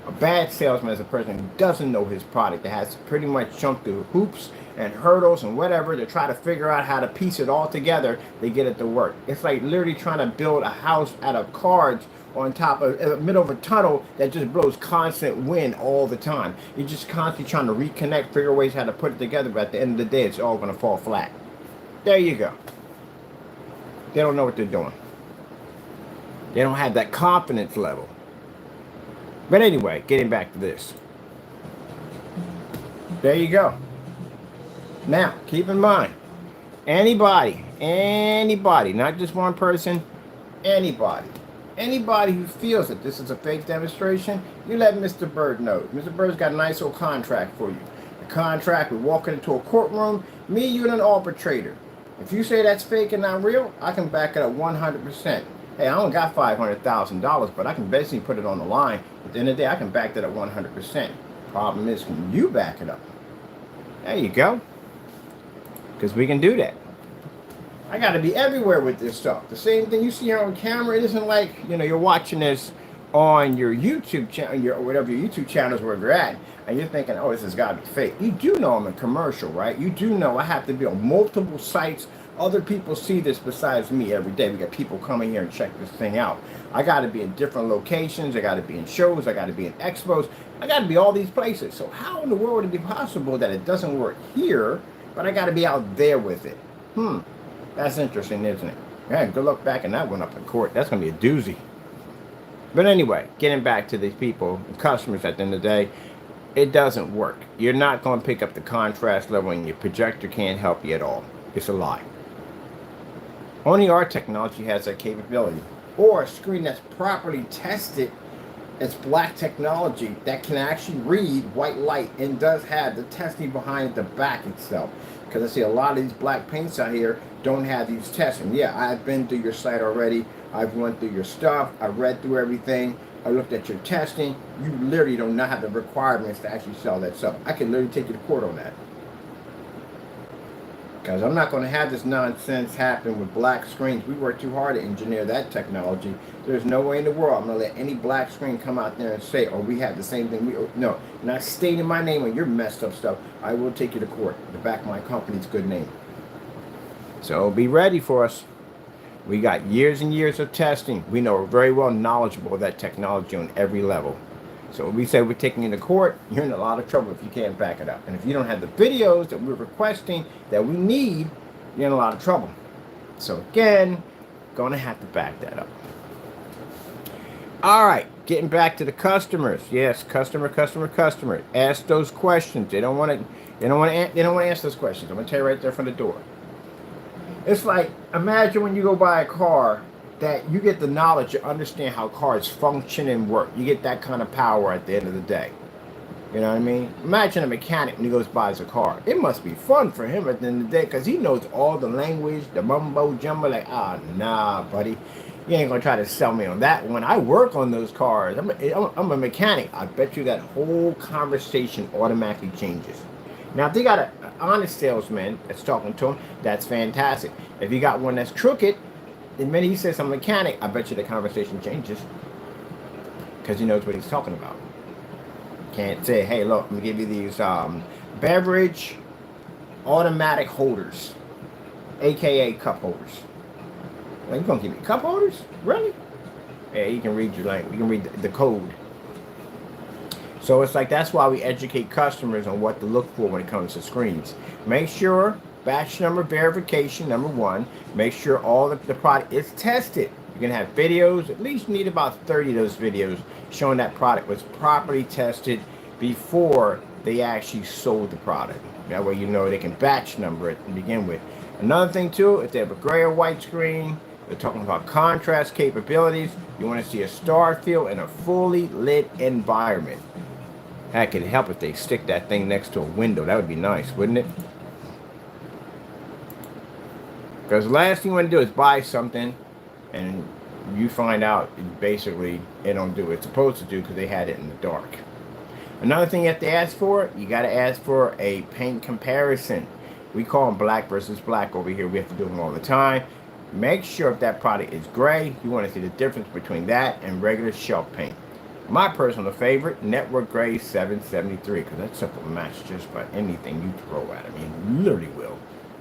A bad salesman is a person who doesn't know his product, that has to pretty much jump through hoops and hurdles and whatever to try to figure out how to piece it all together to get it to work. It's like literally trying to build a house out of cards on top of, in the middle of a tunnel that just blows constant wind all the time. You're just constantly trying to reconnect, figure ways how to put it together, but at the end of the day, it's all going to fall flat. There you go. They don't know what they're doing. They don't have that confidence level. But anyway, getting back to this. There you go. Now, keep in mind, anybody, not just one person, anybody who feels that this is a fake demonstration, you let Mr. Bird know. Mr. Bird's got a nice little contract for you. The contract, we're walking into a courtroom, me, you, and an arbitrator. If you say that's fake and not real, I can back it up 100%. Hey, I only got $500,000, but I can basically put it on the line. At the end of the day, I can back that up 100%. Problem is, can you back it up? There you go. Because we can do that. I got to be everywhere with this stuff. The same thing you see here on camera, it isn't like, you're watching this on your YouTube channel, whatever your YouTube channel is where you're at, and you're thinking, oh, this has got to be fake. You do know I'm a commercial, right? You do know I have to be on multiple sites. Other people see this besides me every day. We got people coming here and check this thing out. I got to be in different locations. I got to be in shows. I got to be in expos. I got to be all these places. So how in the world would it be possible that it doesn't work here, but I got to be out there with it? That's interesting, isn't it? Yeah, good luck backing that one up in court. That's going to be a doozy. But anyway, getting back to these people, the customers at the end of the day, it doesn't work. You're not going to pick up the contrast level, and your projector can't help you at all. It's a lie. Only our technology has that capability. Or a screen that's properly tested as black technology that can actually read white light and does have the testing behind the back itself. Because I see a lot of these black paints out here don't have these tests. And yeah, I've been through your site already. I've went through your stuff. I read through everything. I looked at your testing. You literally do not have the requirements to actually sell that stuff. I can literally take you to court on that. Because I'm not going to have this nonsense happen with black screens. We worked too hard to engineer that technology. There's no way in the world I'm going to let any black screen come out there and say, oh, we have the same thing. No, not stating my name on your messed up stuff. I will take you to court to back my company's good name. So be ready for us. We got years and years of testing. We know we're very well knowledgeable of that technology on every level. So when we say we're taking you to court, you're in a lot of trouble if you can't back it up. And if you don't have the videos that we're requesting that we need, you're in a lot of trouble. So again, gonna have to back that up. All right, getting back to the customers. Yes, customer. Ask those questions. They don't want to answer those questions. I'm gonna tell you right there from the door. It's like, imagine when you go buy a car, that you get the knowledge to understand how cars function and work. You get that kind of power at the end of the day. You know what I mean? Imagine a mechanic when he goes buys a car. It must be fun for him at the end of the day because he knows all the language, the mumbo jumbo. Like, nah, buddy. You ain't gonna try to sell me on that one. I work on those cars. I'm a mechanic. I bet you that whole conversation automatically changes. Now, if they got an honest salesman that's talking to them, that's fantastic. If you got one that's crooked, the minute he says I'm a mechanic, I bet you the conversation changes because he knows what he's talking about. Can't say, hey, look, I'm gonna give you these beverage automatic holders, aka cup holders. Well, you gonna give me cup holders? Really? Yeah, you can read your language. You can read the code. So it's like that's why we educate customers on what to look for when it comes to screens. Make sure batch number verification, number one. Make sure all the product is tested. You're gonna have videos. At least you need about 30 of those videos showing that product was properly tested before they actually sold the product. That way you know they can batch number it to begin with. Another thing too, if they have a gray or white screen, they're talking about contrast capabilities. You want to see a star field in a fully lit environment. That could help if they stick that thing next to a window. That would be nice, wouldn't it? Because the last thing you want to do is buy something and you find out basically it don't do what it's supposed to do because they had it in the dark. Another thing you have to ask for, you got to ask for a paint comparison. We call them black versus black over here. We have to do them all the time. Make sure if that product is gray, you want to see the difference between that and regular shelf paint. My personal favorite, Network Gray 773, because that's simple to match just about anything you throw at it. I mean, literally will.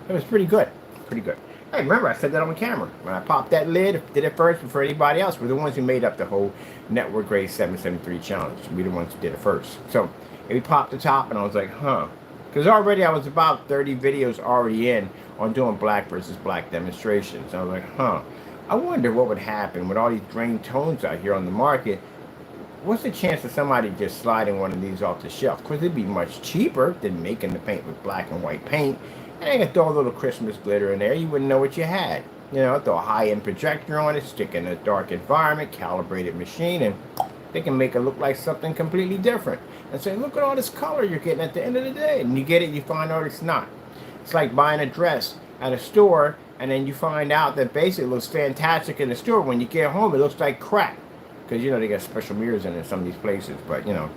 It was pretty good. Pretty good. Hey, remember, I said that on the camera. When I popped that lid, did it first before anybody else. We're the ones who made up the whole Network Gray 773 challenge. We're the ones who did it first. So, we popped the top, and I was like, huh. Because already I was about 30 videos already in on doing black versus black demonstrations. I was like, huh. I wonder what would happen with all these drain tones out here on the market. What's the chance of somebody just sliding one of these off the shelf? Of course, it'd be much cheaper than making the paint with black and white paint. And they can throw a little Christmas glitter in there. You wouldn't know what you had. You know, throw a high-end projector on it, stick in a dark environment, calibrated machine, and they can make it look like something completely different. And say, look at all this color you're getting at the end of the day. And you get it, you find out it's not. It's like buying a dress at a store, and then you find out that basically it looks fantastic in the store. When you get home, it looks like crap. Because, you know, they got special mirrors in some of these places, but, you know,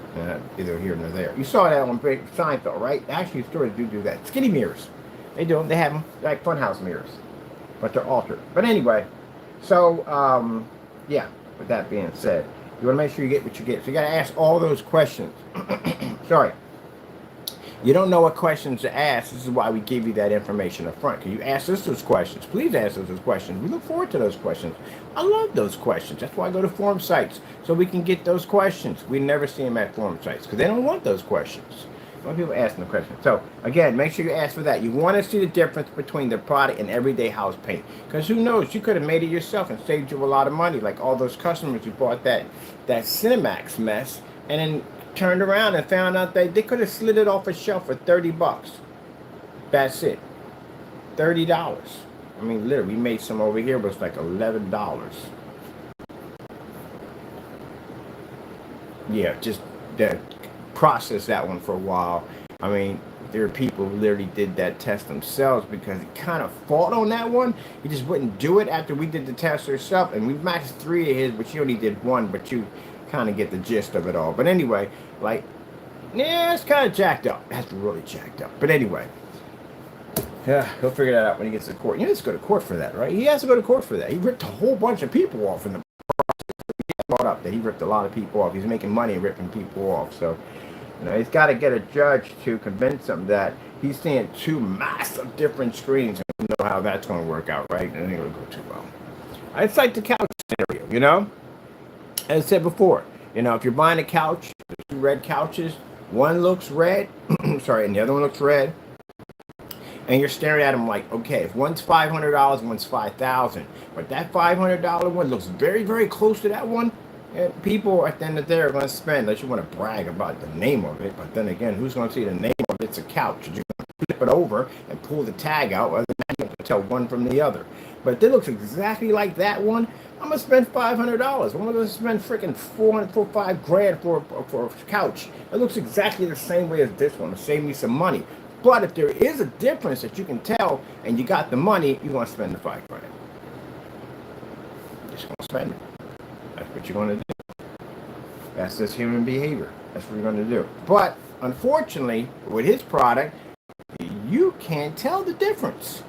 either here nor there. You saw that on Seinfeld, right? Actually, stores do that. Skinny mirrors. They do them. They have them like funhouse mirrors, but they're altered. But anyway, so, yeah, with that being said, you want to make sure you get what you get. So you got to ask all those questions. Sorry. You don't know what questions to ask. This is why we give you that information up front. Can you ask us those questions? Please ask us those questions. We look forward to those questions. I love those questions. That's why I go to forum sites, so we can get those questions. We never see them at forum sites because they don't want those questions. A lot of people asking the questions. So, again, make sure you ask for that. You want to see the difference between the product and everyday house paint. Because who knows? You could have made it yourself and saved you a lot of money. Like all those customers who bought that Cinemax mess and then turned around and found out they could have slid it off a shelf for 30 bucks. That's it. $30. I mean, literally, we made some over here, but it's like $11. Yeah, just process that one for a while. I mean, there are people who literally did that test themselves because he kind of fought on that one. He just wouldn't do it after we did the test ourselves. And we matched 3 of his, but she only did 1, but you kind of get the gist of it all. But anyway, like, yeah, it's kind of jacked up. That's really jacked up. But anyway, yeah, he'll figure that out when he gets to court. He has to go to court for that, right? He has to go to court for that. He ripped a whole bunch of people off in the process. He brought up that he ripped a lot of people off. He's making money ripping people off. So, you know, he's got to get a judge to convince him that he's seeing 2 massive different screens. And you know how that's going to work out, right? And it ain't going to go too well. It's like the couch scenario, you know? As I said before, you know, if you're buying a couch, there's 2 red couches, one looks red, sorry, and the other one looks red, and you're staring at them like, okay, if one's $500, one's $5,000, but that $500 one looks very, very close to that one, people at the end of the day are going to spend, unless you want to brag about the name of it, but then again, who's going to see the name of it? It's a couch. You're going to flip it over and pull the tag out, other than that, you can tell one from the other. But if it looks exactly like that one, I'm going to spend $500. I'm going to spend freaking $5 for a couch. It looks exactly the same way as this one. It'll save me some money. But if there is a difference that you can tell and you got the money, you want to spend the $5 grand. just going to spend it. That's what you're going to do. That's just human behavior. That's what you're going to do. But unfortunately, with his product, you can't tell the difference.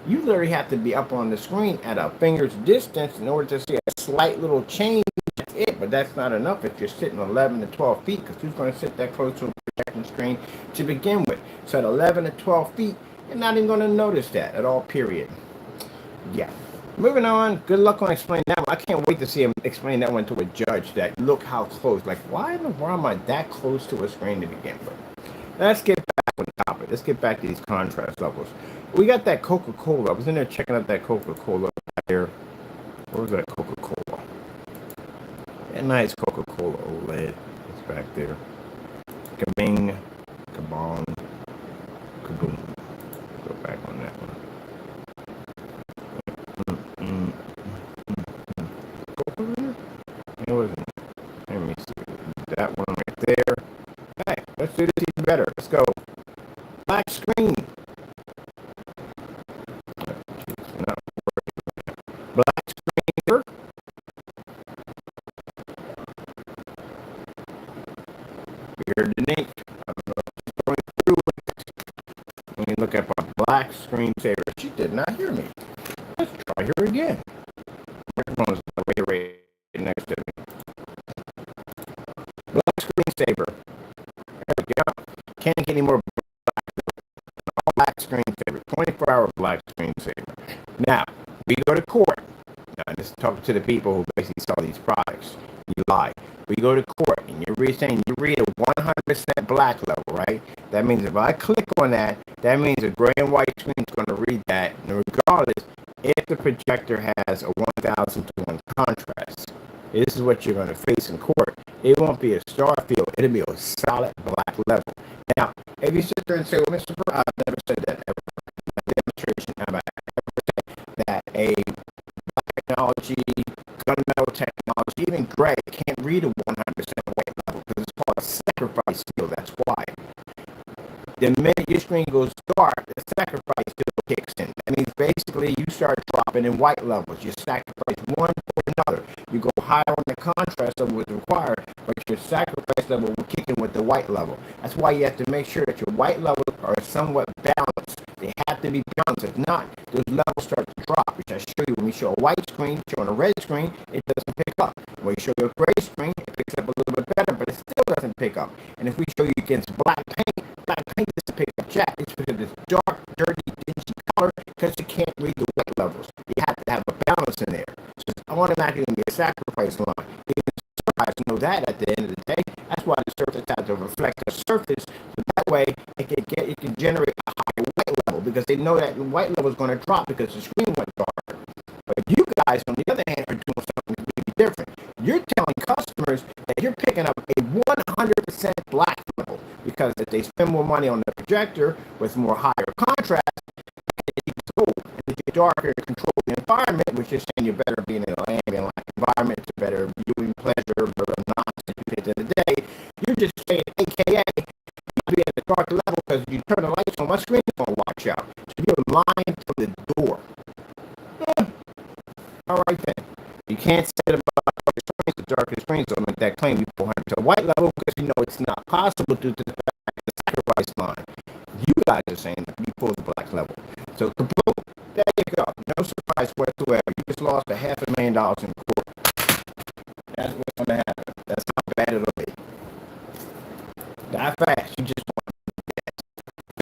You literally have to be up on the screen at a finger's distance in order to see a slight little change. That's it, but that's not enough if you're sitting 11 to 12 feet, because who's going to sit that close to a projection screen to begin with? So at 11 to 12 feet, you're not even going to notice that at all, period. Yeah. Moving on, good luck on explaining that one. I can't wait to see him explain that one to a judge, that look how close. Like, why in the world am I that close to a screen to begin with? Let's get back on topic. Let's get back to these contrast levels. We got that Coca-Cola. I was in there checking out that Coca-Cola there. What was that Coca-Cola? That nice Coca-Cola OLED. It's back there. Kabing, kabong, kaboom. Go back on that one. It wasn't. Let me see. That one right there. Hey, let's do this even better. Let's go. Black screen. Black screen here. We heard the name. I don't know if it's going through it. When you look at my black screensaver, she did not hear me. Let's try her again. Microphone's way next to me. Black screensaver. There we go. Can't get any more black screensaver. 24-hour black screensaver. Now, we go to court. Now, just talking to the people who basically sell these products. You lie. We go to court and you're saying you read a 100% black level, right? That means if I click on that, that means a gray and white screen is going to read that. And regardless, if the projector has a 1000 to 1 contrast, this is what you're going to face in court. It won't be a star field. It'll be a solid black level. Now, if you sit there and say, well, Mr. Burr, I've never said that ever. Demonstration, I've ever said that a technology, gunmetal technology, even gray can't read a 100% white level because it's called a sacrifice field. That's why. The minute your screen goes dark, the sacrifice field kicks in. That means basically you start dropping in white levels. You sacrifice one for another. You go higher on the contrast level is required, but your sacrifice level will kick in with the white level. That's why you have to make sure that your white levels are somewhat balanced. They have to be balanced. If not, those levels start to drop, which I show you when we show a white screen, showing a red screen, it doesn't pick up. When we show you a gray screen, it picks up a little bit better, but it still doesn't pick up. And if we show you against black paint doesn't pick up jack. It's because it's dark, dirty, dingy color, because you can't read the white levels. You have to have a balance in there. So it's automatically going to be a sacrifice line. Even surprise know that at the end of the day. That's why the surface has to reflect the surface, so that way it can generate a higher white level, because they know that the white level is going to drop because the screen went darker. But you guys, on the other hand, are doing something completely different. You're telling customers that you're picking up a 100% black level, because if they spend more money on the projector with more higher contrast, it go. And if you're darker, control the environment, which is saying you're better being in an ambient like environment, it's better viewing pleasure, but not at the end of the day. You're just saying, AKA, you be at the dark level because you turn the lights on, my screen is going to watch out. So you're lying to the door. All right then. You can't say it about the darker screens don't make that claim. You pull 100 to a white level because you know it's not possible due to the fact of the sacrifice line. You guys are saying that you pull the black level. So kaboom, there you go. No surprise whatsoever. You just lost $500,000 in court. That's what's going to happen. That's how bad it'll be. That fast. You just want to get.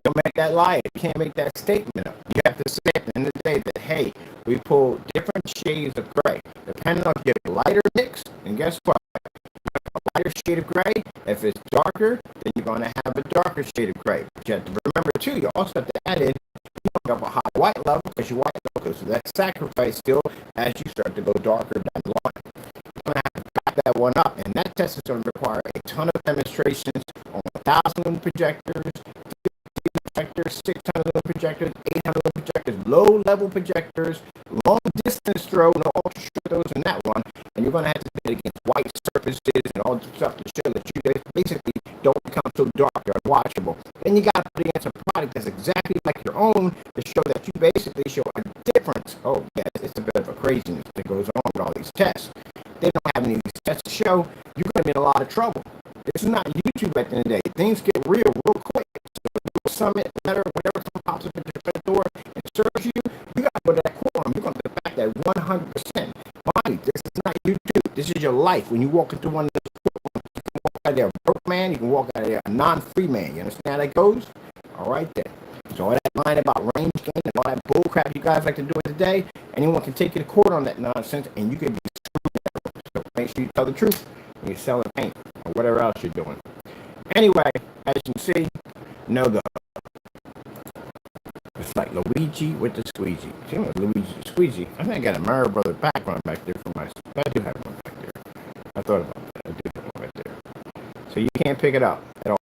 Don't make that lie. You can't make that statement up. You have to say at the end of the day that, hey, we pull different shades of gray. Depending on if you have a lighter mix, and guess what? A lighter shade of gray, if it's darker, then you're going to have a darker shade of gray. But you have to remember, too, you also have to add in, you don't have a high white level, because your white level goes to that sacrifice still as you start to go darker down the line. You're going to have to back that one up, and that test is going to require a ton of demonstrations on 1,000 projectors, 600 projectors, 800 projectors, low-level projectors, long-distance throw, no ultra short throws in that one, and you're going to have to do it against white surfaces and all the stuff to show that you basically don't become so dark or unwatchable. Then you got to put against a product that's exactly like your own to show that you basically show a difference. Oh, yeah, it's a bit of a craziness to goes on with all these tests. They don't have any of these tests to show. You're going to be in a lot of trouble. This is not YouTube at the end of the day. Things get real quick. So do a summit, letter, whatever pops up at your front door and serves you, you got to go to that quorum. You're going to back that 100%. Mind, this is not YouTube. This is your life. When you walk into one of those courtrooms, you can walk out of there a broke man. You can walk out of there a non-free man. You understand how that goes? All right, then. So all that line about range gain and all that bull crap you guys like to do it today, anyone can take you to court on that nonsense, and you can be screwed. So make sure you tell the truth when you're selling paint or whatever else you're doing. Anyway, as you can see, no go. It's like Luigi with the squeegee. See, Luigi squeegee. I think I got a Mario Brother background back there for my. I do have one back there. I thought about that. I do have one right there. So you can't pick it up at all.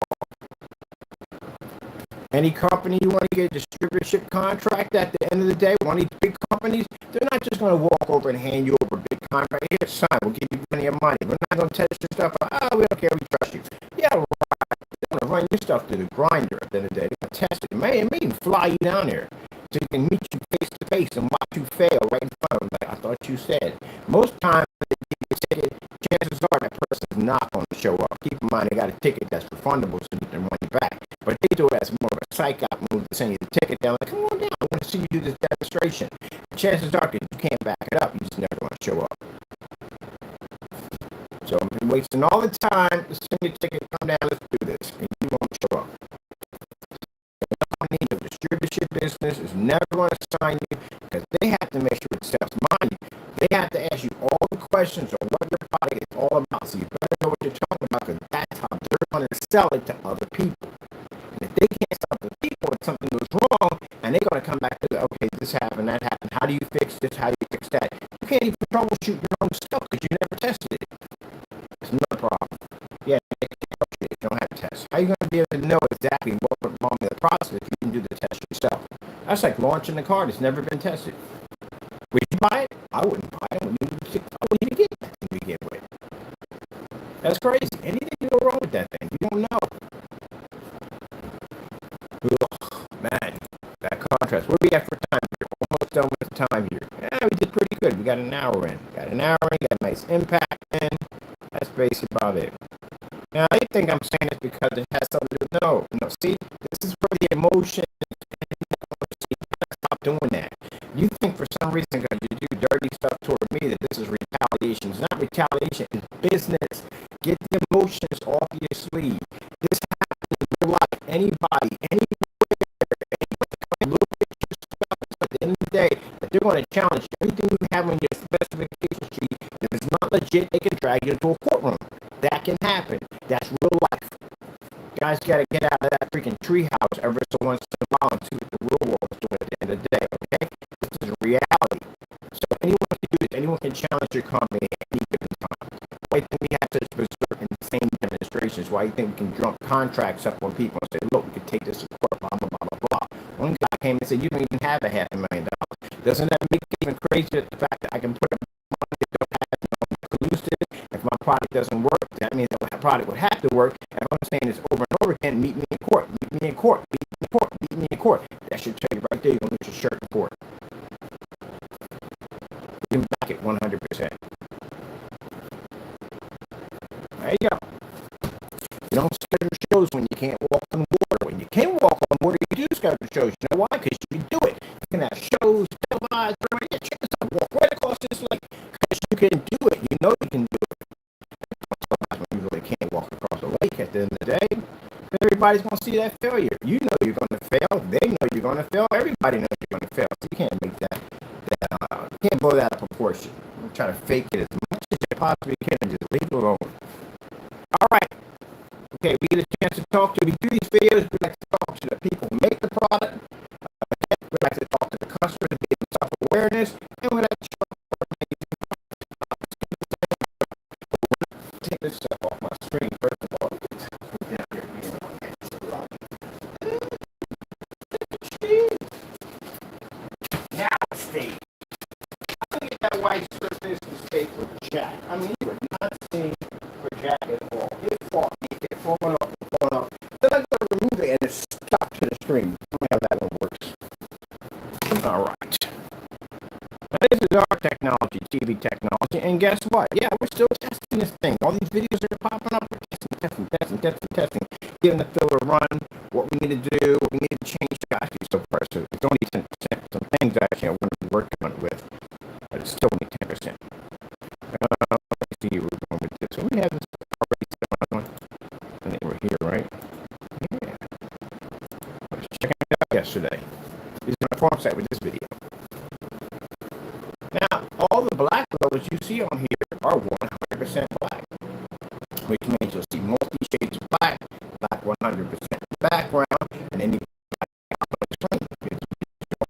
Any company you want to get a distributorship contract at the end of the day, one of these big companies, they're not just going to walk over and hand you over a big contract. Here, sign. We'll give you plenty of money. We're not going to test your stuff. Oh, we don't care. We trust you. Yeah, right. They're going to run your stuff through the grinder at the end of the day. They're going to test it. It may even fly you down there so you can meet you face to face and watch you fail right in front of them. Like I thought you said. Most times, they give you a ticket, chances are that person's not going to show up. Keep in mind, they got a ticket that's refundable so you can run it back. But they do it as more of a psych out move to send you the ticket. They're like, come on down. I want to see you do this demonstration. Chances are you can't back it up. You just never going to show up. So I'm wasting all the time to send your ticket, come down, let's do this. And you won't show up. The company, the distributorship business is never going to sign you because they have to make sure it sells. Mind you, they have to ask you all the questions on what your product is all about. So you better know what you're talking about because that's how they're going to sell it to other people. And if they can't sell it to people and something goes wrong, and they're going to come back to the, okay, this happened, that happened. How do you fix this? How do you fix that? You can't even troubleshoot your own stuff because you never tested it. It's another problem. Yeah, you don't have tests. How are you going to be able to know exactly what went wrong in the process if you can do the test yourself? That's like launching a car that's never been tested. Would you buy it? I wouldn't buy it. I wouldn't even get that thing to begin with. That's crazy. Anything can go wrong with that thing. You don't know. Ugh, man, that contrast. Where we at for time here? Almost done with the time here. Yeah, we did pretty good. We got an hour in. Got a nice impact in. That's basically about it. Now, I think I'm saying this because it has something to do. No. See, this is where the emotion. Stop doing that. You think for some reason because you do dirty stuff toward me that this is retaliation. It's not retaliation. It's business. Get the emotions off your sleeve. This happens in real life. Anybody, anywhere, anybody look at your stuff at the end of the day that they're going to challenge everything you have on your specification sheet. If it's not legit, they can drag you into a courtroom. That can happen. That's real life. You guys got to get out of that freaking treehouse every so once in a while and see what the real world is doing at the end of the day, okay? This is reality. So anyone can do this. Anyone can challenge your company at any given time. Why do you think we have such berserk and insane demonstrations? Why do you think we can jump contracts up on people and say, look, we can take this to court, blah, blah, blah, blah, blah. One guy came and said, you don't even have a $500,000. Doesn't that make it even crazier the fact that I can put a money that don't have collusive? If my product doesn't work, that means that my product would have to work. And if I'm saying this over and over again, meet me in court, meet me in court, meet me in court, meet me in court. That should tell you right there, you're going to lose your shirt in court. You can back it 100%. There you go. You don't schedule shows when you can't walk on water. When you can walk on water, you do schedule shows. You know why? Because you can do it. You can have shows, televised, walk right across this lake because you can do it. You know you can do it. You really can't walk across the lake at the end of the day. Everybody's going to see that failure. You know you're going to fail. They know you're going to fail. Everybody knows you're going to fail. So you can't make that you can't blow that out of proportion. I'm trying to fake it as much as you possibly can and just leave it alone. All right. Okay, we get a chance to talk to. We do these videos. We like to talk to the people who make the product. We like to talk to the customers and give them self-awareness. And we like to take this stuff off my screen first of all. Now stay. I think that white surface mistake with Jack. I mean, you are not seeing for Jack at all. His fault. He kept falling off and falling off. Then I go to remove it and it's stuck to the screen. Tell me how that one works. All right. Now, this is our technology, TV getting the filter run, what we need to do, what we need to change to actually so far. So it's only 10%. Some things actually I want to work on it with, but it's still only 10%. Let's see where we're going with this. So we have this already set on. I think we're here, right? Yeah. I was checking it out yesterday. This is my form set with this video. Now, all the black colors you see on here are 100% black, which means you'll see multi-shades of black, black 100% background, and any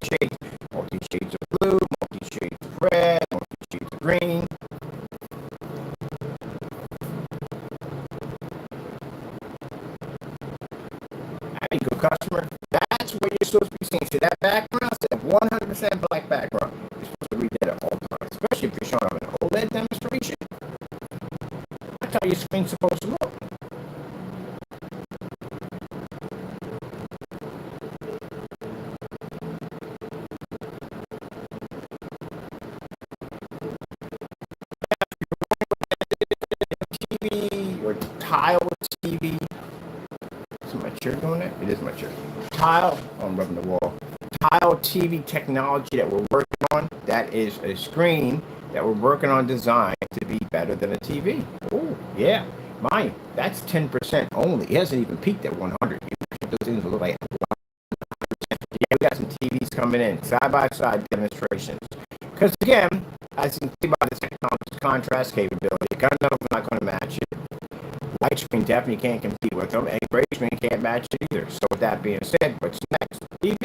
shades, multi-shades of blue, multi-shades of red, multi-shades of green. There you go, customer. That's what you're supposed to be seeing. See that background? It's a 100% black background. You're supposed to read that at all times, especially if you're showing up an OLED demonstration. That's how your screen's supposed to look. TV or tile TV. Is my chair doing that? It is my chair. Tile. Oh, I'm rubbing the wall. Tile TV technology that we're working on. That is a screen that we're working on design to be better than a TV. Oh, yeah. Mine. That's 10% only. It hasn't even peaked at 100. Those things look like 100%. Yeah, we got some TVs coming in side by side demonstrations. Because again, as you can see by this contrast capability, kind of not going to match it. White screen definitely can't compete with them, and gray screen can't match it either. So with that being said, what's next? TV.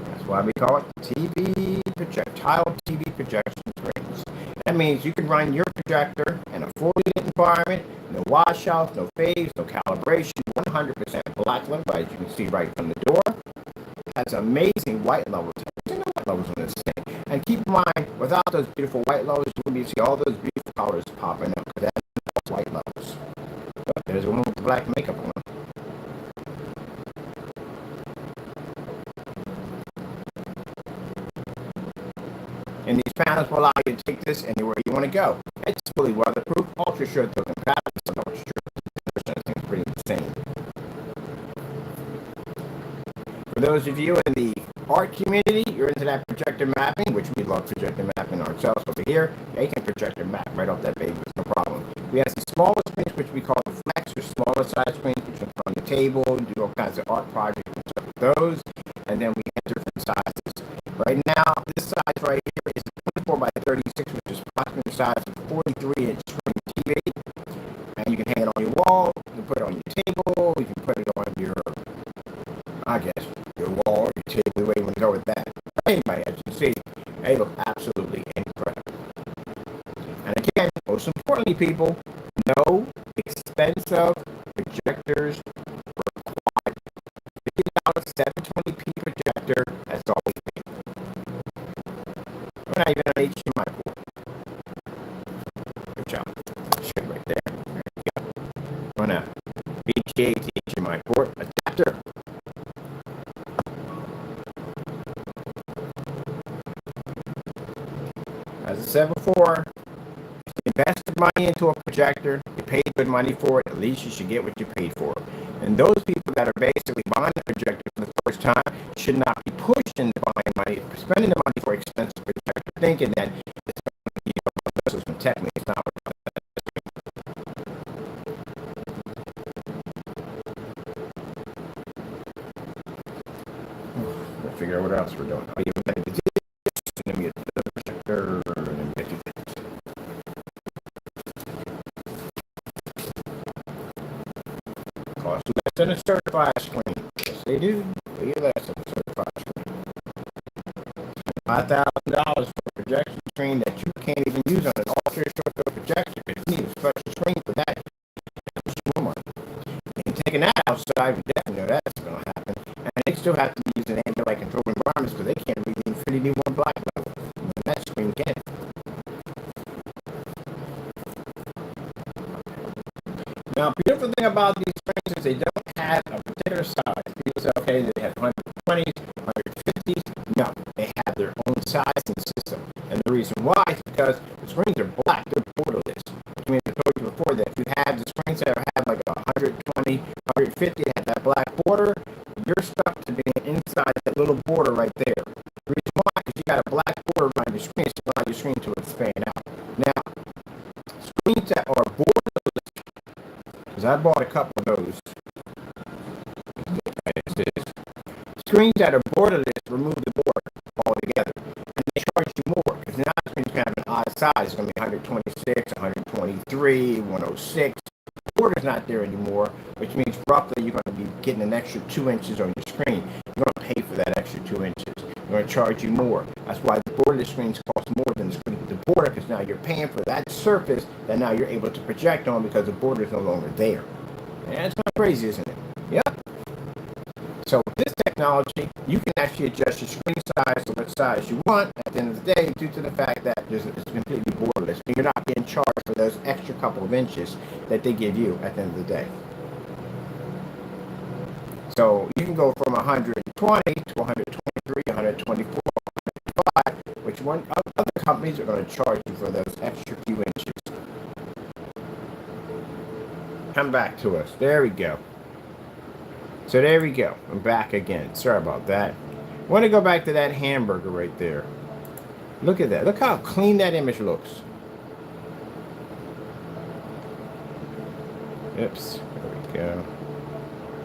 That's why we call it TV projectile TV projection screens. That means you can run your projector in a fully lit environment, no washout, no phase, no calibration, 100% black light, as you can see right from the door. Has amazing white levels. There's no white levels on this thing. And keep in mind, without those beautiful white levels, you wouldn't see all those beautiful colors popping up because that's white levels. But there's one with the black makeup on. And these panels will allow you to take this anywhere you want to go. It's fully weatherproof, ultra sure they'll compatible, so ultra sure thing's pretty insane. For those of you in the art community, you're into that projector mapping, which we love projector mapping ourselves over here. They can projector map right off that baby with no problem. We have some smaller screens, which we call the flex, or smaller size screens, which you can put on the table, do all kinds of art projects and stuff with those. And then we have different sizes. Right now, this size right here is 24 by 36, which is approximately the size of a 43-inch screen TV. And you can hang it on your wall, you can put it on your table, you can put it on your, I guess, your wall, your table, the way you want to go with that. Anyway, as you can see, they look absolutely incredible. And again, most importantly, people, no expensive projectors required. $50 720p projector, that's all we pay. We're not even an HDMI port. Good job. Should right there. There you go. On a VGA to HDMI port adapter. As I said before, if you invested money into a projector, you paid good money for it, at least you should get what you paid for. And those people that are basically buying the projector for the first time should not be pushed into buying money, spending the money for expensive projector, thinking that it's going to be a system. Technically, it's not. Let's figure out what else we're doing. Cost less than a certified screen. Yes, they do. Way less than a certified screen. $5,000 for a projection screen that you can't even use on an ultra short throw projector. If you need a special screen for that, it's more money. And taking that outside, we definitely know that's going to happen. And they still have to use an ambient control environments because they can't read the Infinity 1 black level. And that screen can. Now, beautiful thing about these screens is they don't have a particular size. People say, okay, they have 120s, 150s. No, they have their own sizing system. And the reason why is because the screens are black. They're screens that are borderless, because I bought a couple of those. Screens that are borderless remove the border altogether, and they charge you more because now the screen's going to have an odd size. It's going to be 126, 123, 106. The border's not there anymore, which means roughly you're going to be getting an extra 2 inches on your screen. You're going to pay for that extra 2 inches. They're going to charge you more. That's why the borderless screens cost more than the screen with the border, because now you're paying for that surface that now you're able to project on because the border is no longer there. And that's kind of crazy, isn't it? Yep. So with this technology, you can actually adjust your screen size to what size you want at the end of the day, due to the fact that it's completely borderless. And you're not being charged for those extra couple of inches that they give you at the end of the day. So you can go from 120 to 123, 124, 125, which one other companies are going to charge you for those extra few inches. Come back to us. There we go. So there we go. I'm back again. Sorry about that. I want to go back to that hamburger right there. Look at that. Look how clean that image looks. Oops. There we go.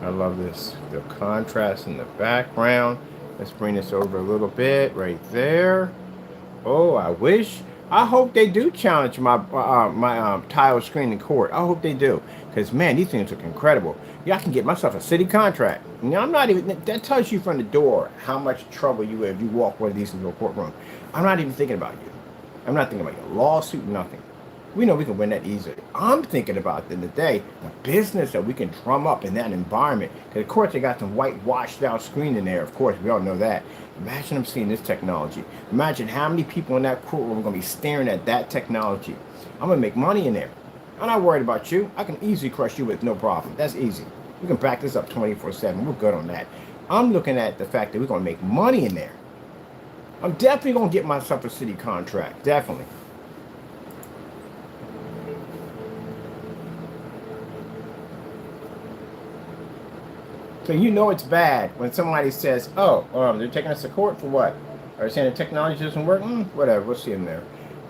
I love this. The contrast in the background. Let's bring this over a little bit right there. Oh, I hope they do challenge my tile screen in court. I hope they do. Because, man, these things look incredible. Yeah, I can get myself a city contract. You know, I'm not even, that tells you from the door how much trouble you have if you walk one of these into a courtroom. I'm not even thinking about you. I'm not thinking about your lawsuit, nothing. We know we can win that easily. I'm thinking about, at the end of the day, the business that we can drum up in that environment. Because, of course, they got some white washed out screen in there. Of course, we all know that. Imagine them seeing this technology. Imagine how many people in that courtroom are going to be staring at that technology. I'm going to make money in there. I'm not worried about you. I can easily crush you with no problem. That's easy. We can back this up 24/7. We're good on that. I'm looking at the fact that we're going to make money in there. I'm definitely going to get myself a city contract. Definitely. So you know it's bad when somebody says, oh, they're taking us to court for what? Are they saying the technology doesn't work? Whatever, we'll see them there.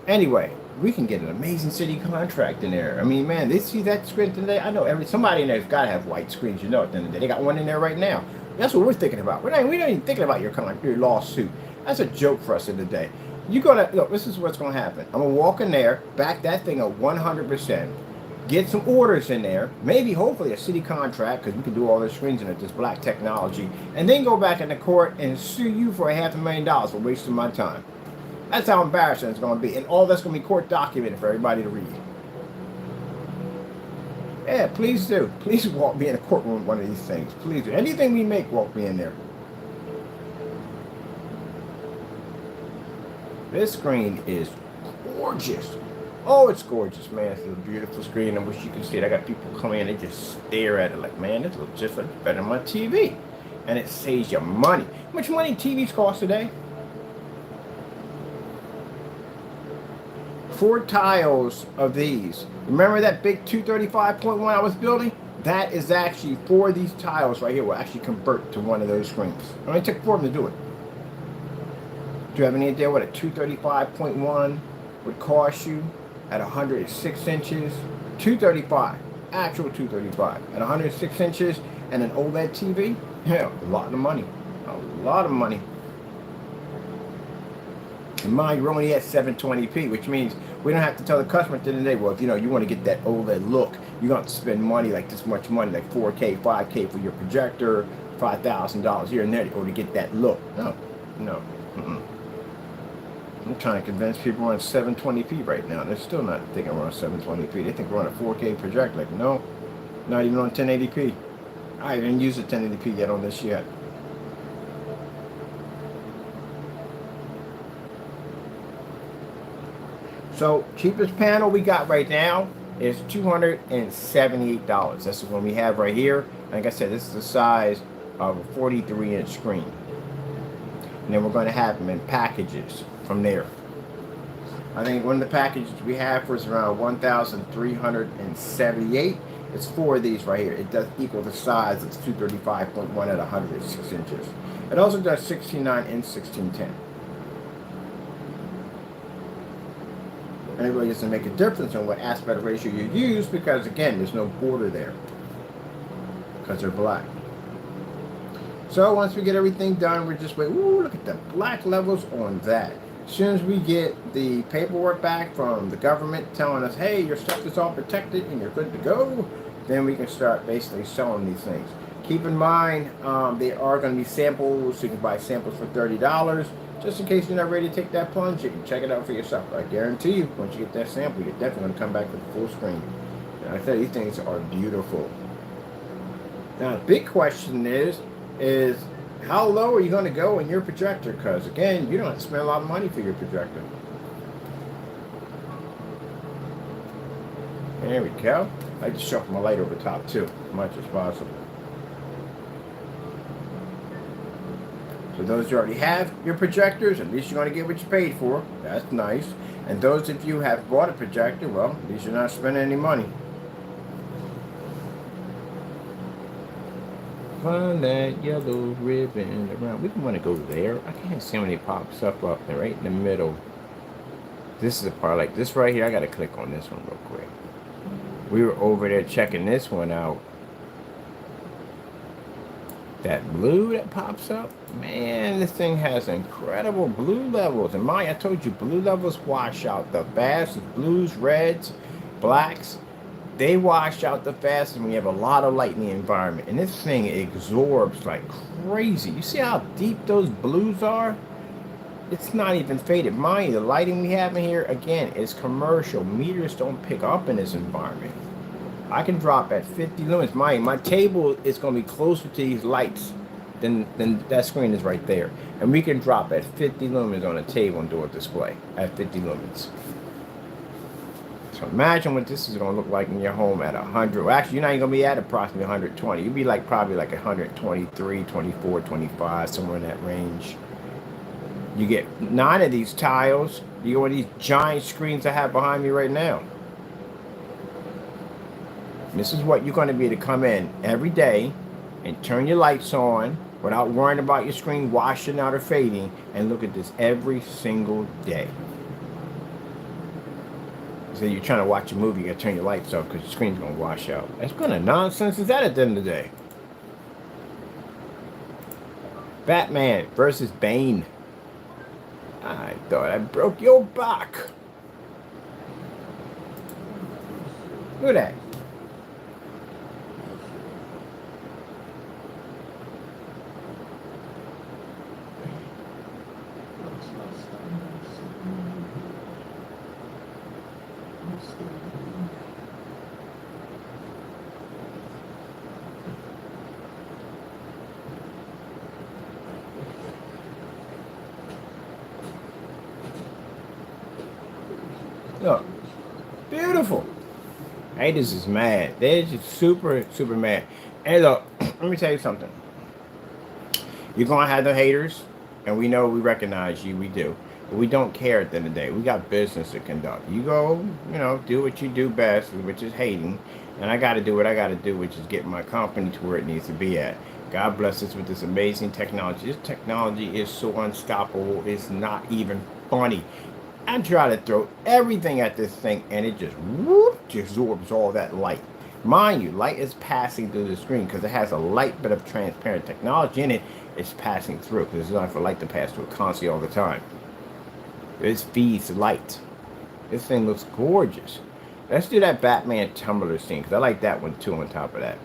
Anyway, we can get an amazing city contract in there. I mean, man, they see that screen today. I know somebody in there's got to have white screens, you know, at the end of the day. They got one in there right now. That's what we're thinking about. We're not even thinking about your lawsuit. That's a joke for us in the day. You're going to, look, this is what's going to happen. I'm going to walk in there, back that thing up 100%. Get some orders in there, maybe hopefully a city contract, because we can do all the screens in it, this black technology, and then go back in the court and sue you for $500,000 for wasting my time. That's how embarrassing it's going to be, and all that's going to be court documented for everybody to read. Yeah, please do. Please walk me in a courtroom with one of these things. Please do. Anything we make, walk me in there. This screen is gorgeous. Oh, it's gorgeous, man. It's a beautiful screen. I wish you could see it. I got people come in and just stare at it like, man, this looks just like better than my TV. And it saves you money. How much money TVs cost today? 4 tiles of these. Remember that big 235.1 I was building? That is actually 4 of these tiles right here will actually convert to one of those screens. It only took 4 of them to do it. Do you have any idea what a 235.1 would cost you? At 106 inches, 235, actual 235, at 106 inches, and an OLED TV, yeah, a lot of money, a lot of money. And mind, you're only at 720p, which means we don't have to tell the customer at the end of the day, well, if you know you want to get that OLED look, you're going to spend money like this much money, like 4K, 5K for your projector, $5,000 here and there to get that look. No. I'm trying to convince people we're on 720p right now. They're still not thinking we're on 720p. They think we're on a 4K projector. Like, no, not even on 1080p. I haven't used a 1080p yet on this yet. So, cheapest panel we got right now is $278. That's the one we have right here. Like I said, this is the size of a 43-inch screen. And then we're going to have them in packages from there. I think one of the packages we have was around 1,378. It's 4 of these right here. It does equal the size of 235.1 at 106 inches. It also does 16:9 and 16:10. And it really doesn't make a difference on what aspect ratio you use because, again, there's no border there because they're black. So once we get everything done, we're just waiting. Ooh, look at the black levels on that. As soon as we get the paperwork back from the government telling us, hey, your stuff is all protected and you're good to go, then we can start basically selling these things. Keep in mind, they are going to be samples. So you can buy samples for $30. Just in case you're not ready to take that plunge, you can check it out for yourself. I guarantee you, once you get that sample, you're definitely going to come back with a full screen. And I tell you, these things are beautiful. Now, the big question is how low are you going to go in your projector? Because, again, you don't have to spend a lot of money for your projector. There we go. I just shuffle my light over top, too, as much as possible. So those who already have your projectors, at least you're going to get what you paid for. That's nice. And those of you who have bought a projector, well, at least you're not spending any money. Find that yellow ribbon around. We want to go there. I can't see how many pops up there, right in the middle. This is the part like this right here. I got to click on this one real quick. We were over there checking this one out. That blue that pops up, man, this thing has incredible blue levels. And I told you, blue levels wash out the fastest. Blues, reds, blacks, they wash out the fastest when you have a lot of light in the environment. And this thing absorbs like crazy. You see how deep those blues are? It's not even faded. Mind you, the lighting we have in here, again, is commercial. Meters don't pick up in this environment. I can drop at 50 lumens. My table is going to be closer to these lights than that screen is right there. And we can drop at 50 lumens on a table and do a display at 50 lumens. So imagine what this is going to look like in your home at 100. Well, actually, you're not even going to be at approximately 120. You'll be like probably like 123, 24, 25, somewhere in that range. You get 9 of these tiles. You get one of these giant screens I have behind me right now. This is what you're going to be able to come in every day and turn your lights on without worrying about your screen washing out or fading, and look at this every single day. So you're trying to watch a movie, you got to turn your lights off because your screen's going to wash out. That's kind of nonsense is that at the end of the day? Batman versus Bane. I thought I broke your back. Look at that. Look, beautiful. Haters is mad. They're just super, super mad. And look, let me tell you something. You're going to have the haters, and we know we recognize you, we do. But we don't care at the end of the day. We got business to conduct. You go, do what you do best, which is hating. And I got to do what I got to do, which is get my company to where it needs to be at. God bless us with this amazing technology. This technology is so unstoppable. It's not even funny. I try to throw everything at this thing, and it just absorbs all that light. Mind you, light is passing through the screen because it has a light bit of transparent technology in it. It's passing through because it's not for light to pass through constantly all the time. This feeds light. This thing looks gorgeous. Let's do that Batman tumbler scene because I like that one too on top of that.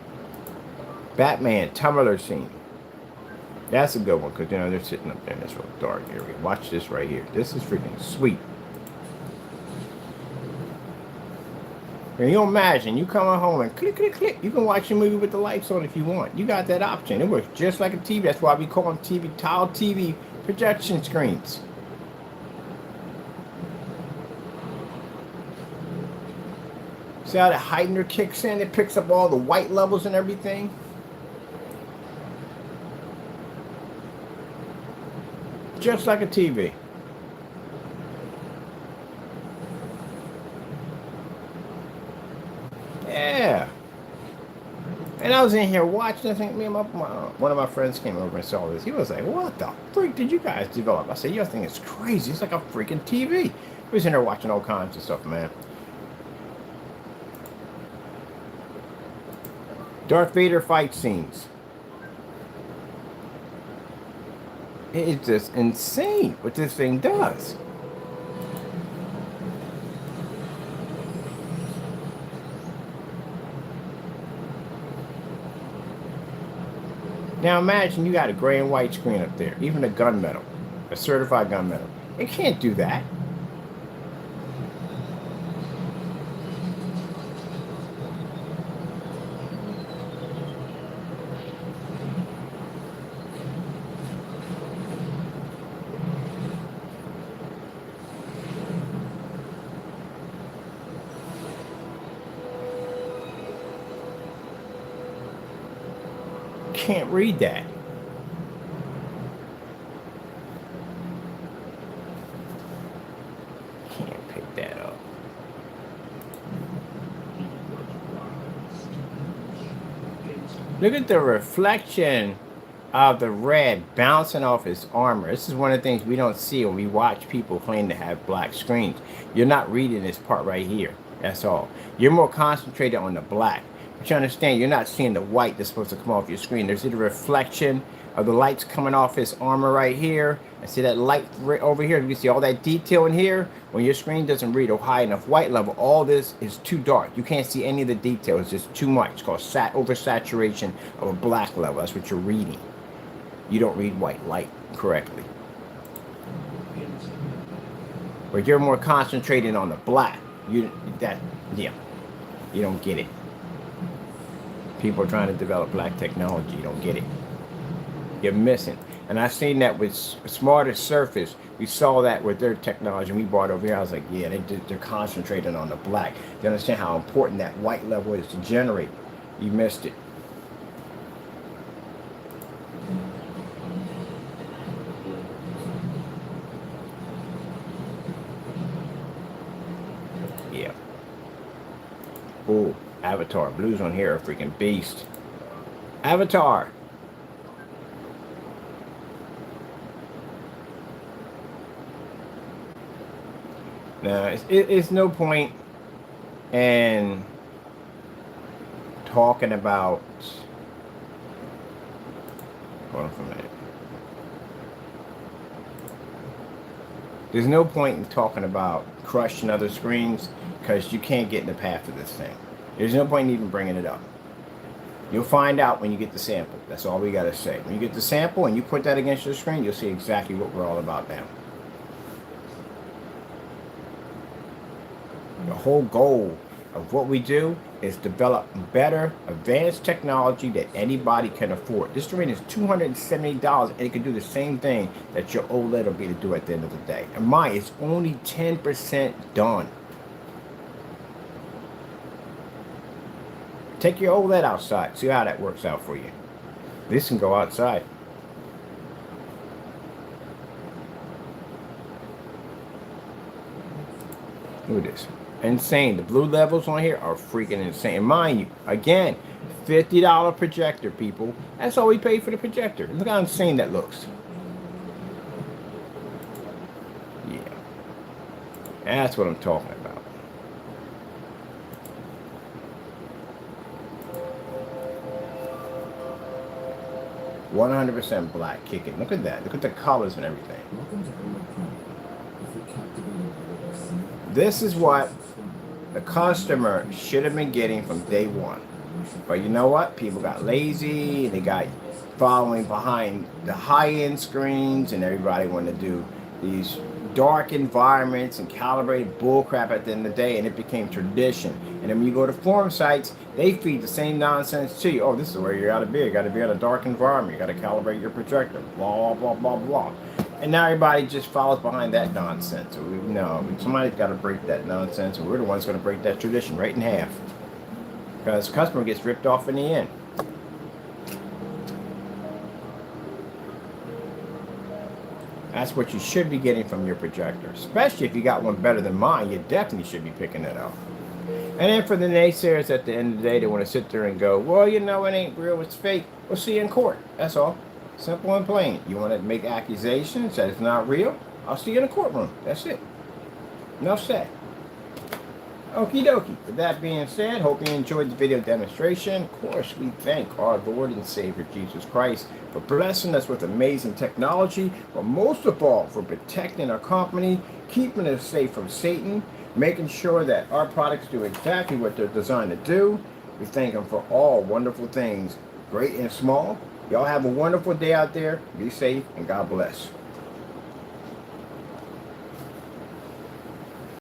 Batman tumbler scene. That's a good one because, they're sitting up there in this real dark area. Watch this right here. This is freaking sweet. And you imagine, you come home and click, click, click. You can watch your movie with the lights on if you want. You got that option. It works just like a TV. That's why we call them tile TV projection screens. See how the heightener kicks in? It picks up all the white levels and everything. Just like a TV. Yeah. And I was in here watching. I think one of my friends came over and saw this. He was like, "What the freak did you guys develop?" I said, "Your thing is crazy. It's like a freaking TV." We was in there watching all kinds of stuff, man. Darth Vader fight scenes. It's just insane what this thing does. Now imagine you got a gray and white screen up there, even a gunmetal, a certified gunmetal. It can't do that. Can't read that. Can't pick that up. Look at the reflection of the red bouncing off his armor. This is one of the things we don't see when we watch people claim to have black screens. You're not reading this part right here. That's all. You're more concentrated on the black. But you understand, you're not seeing the white that's supposed to come off your screen. There's the reflection of the lights coming off his armor right here. And see that light right over here? You see all that detail in here? When your screen doesn't read a high enough white level, all this is too dark. You can't see any of the details. It's just too much. It's called oversaturation of a black level. That's what you're reading. You don't read white light correctly. But you're more concentrated on the black. You don't get it. People are trying to develop black technology. You don't get it. You're missing. And I've seen that with Smarter Surface. We saw that with their technology, and we brought it over here. I was like, yeah, they're concentrating on the black. They understand how important that white level is to generate. You missed it. Yeah. Ooh, Avatar. Blues on here are freaking beast. Avatar. Now, it's no point in talking about... Hold on for a minute. There's no point in talking about crushing other screens because you can't get in the path of this thing. There's no point in even bringing it up. You'll find out when you get the sample. That's all we got to say. When you get the sample and you put that against your screen, you'll see exactly what we're all about now. The whole goal of what we do is develop better, advanced technology that anybody can afford. This screen is $270, and it can do the same thing that your OLED will be to do at the end of the day. And mine is only 10% done. Take your OLED outside. See how that works out for you. This can go outside. Look at this. Insane. The blue levels on here are freaking insane. Mind you, again, $50 projector, people. That's all we paid for the projector. Look how insane that looks. Yeah. That's what I'm talking about. %100% black kicking. Look at that. Look at the colors and everything. This is what the customer should have been getting from day one. But you know what? People got lazy. They got following behind the high-end screens, and everybody wanted to do these dark environments and calibrated bullcrap at the end of the day, and it became tradition. And then when you go to forum sites, they feed the same nonsense to you. Oh, this is where you gotta be. You gotta be in a dark environment. You gotta calibrate your projector. Blah, blah, blah, blah. And now everybody just follows behind that nonsense. No, somebody's got to break that nonsense, and we're the ones going to break that tradition right in half. Because the customer gets ripped off in the end. That's what you should be getting from your projector. Especially if you got one better than mine, you definitely should be picking it up. And then for the naysayers at the end of the day, they want to sit there and go, well, you know, it ain't real, it's fake. We'll see you in court. That's all. Simple and plain. You want to make accusations that it's not real? I'll see you in the courtroom. That's it. Enough said. Okie dokie. With that being said, hope you enjoyed the video demonstration. Of course, we thank our Lord and Savior Jesus Christ for blessing us with amazing technology, but most of all for protecting our company, keeping us safe from Satan, making sure that our products do exactly what they're designed to do. We thank Him for all wonderful things, great and small. Y'all have a wonderful day out there. Be safe and God bless.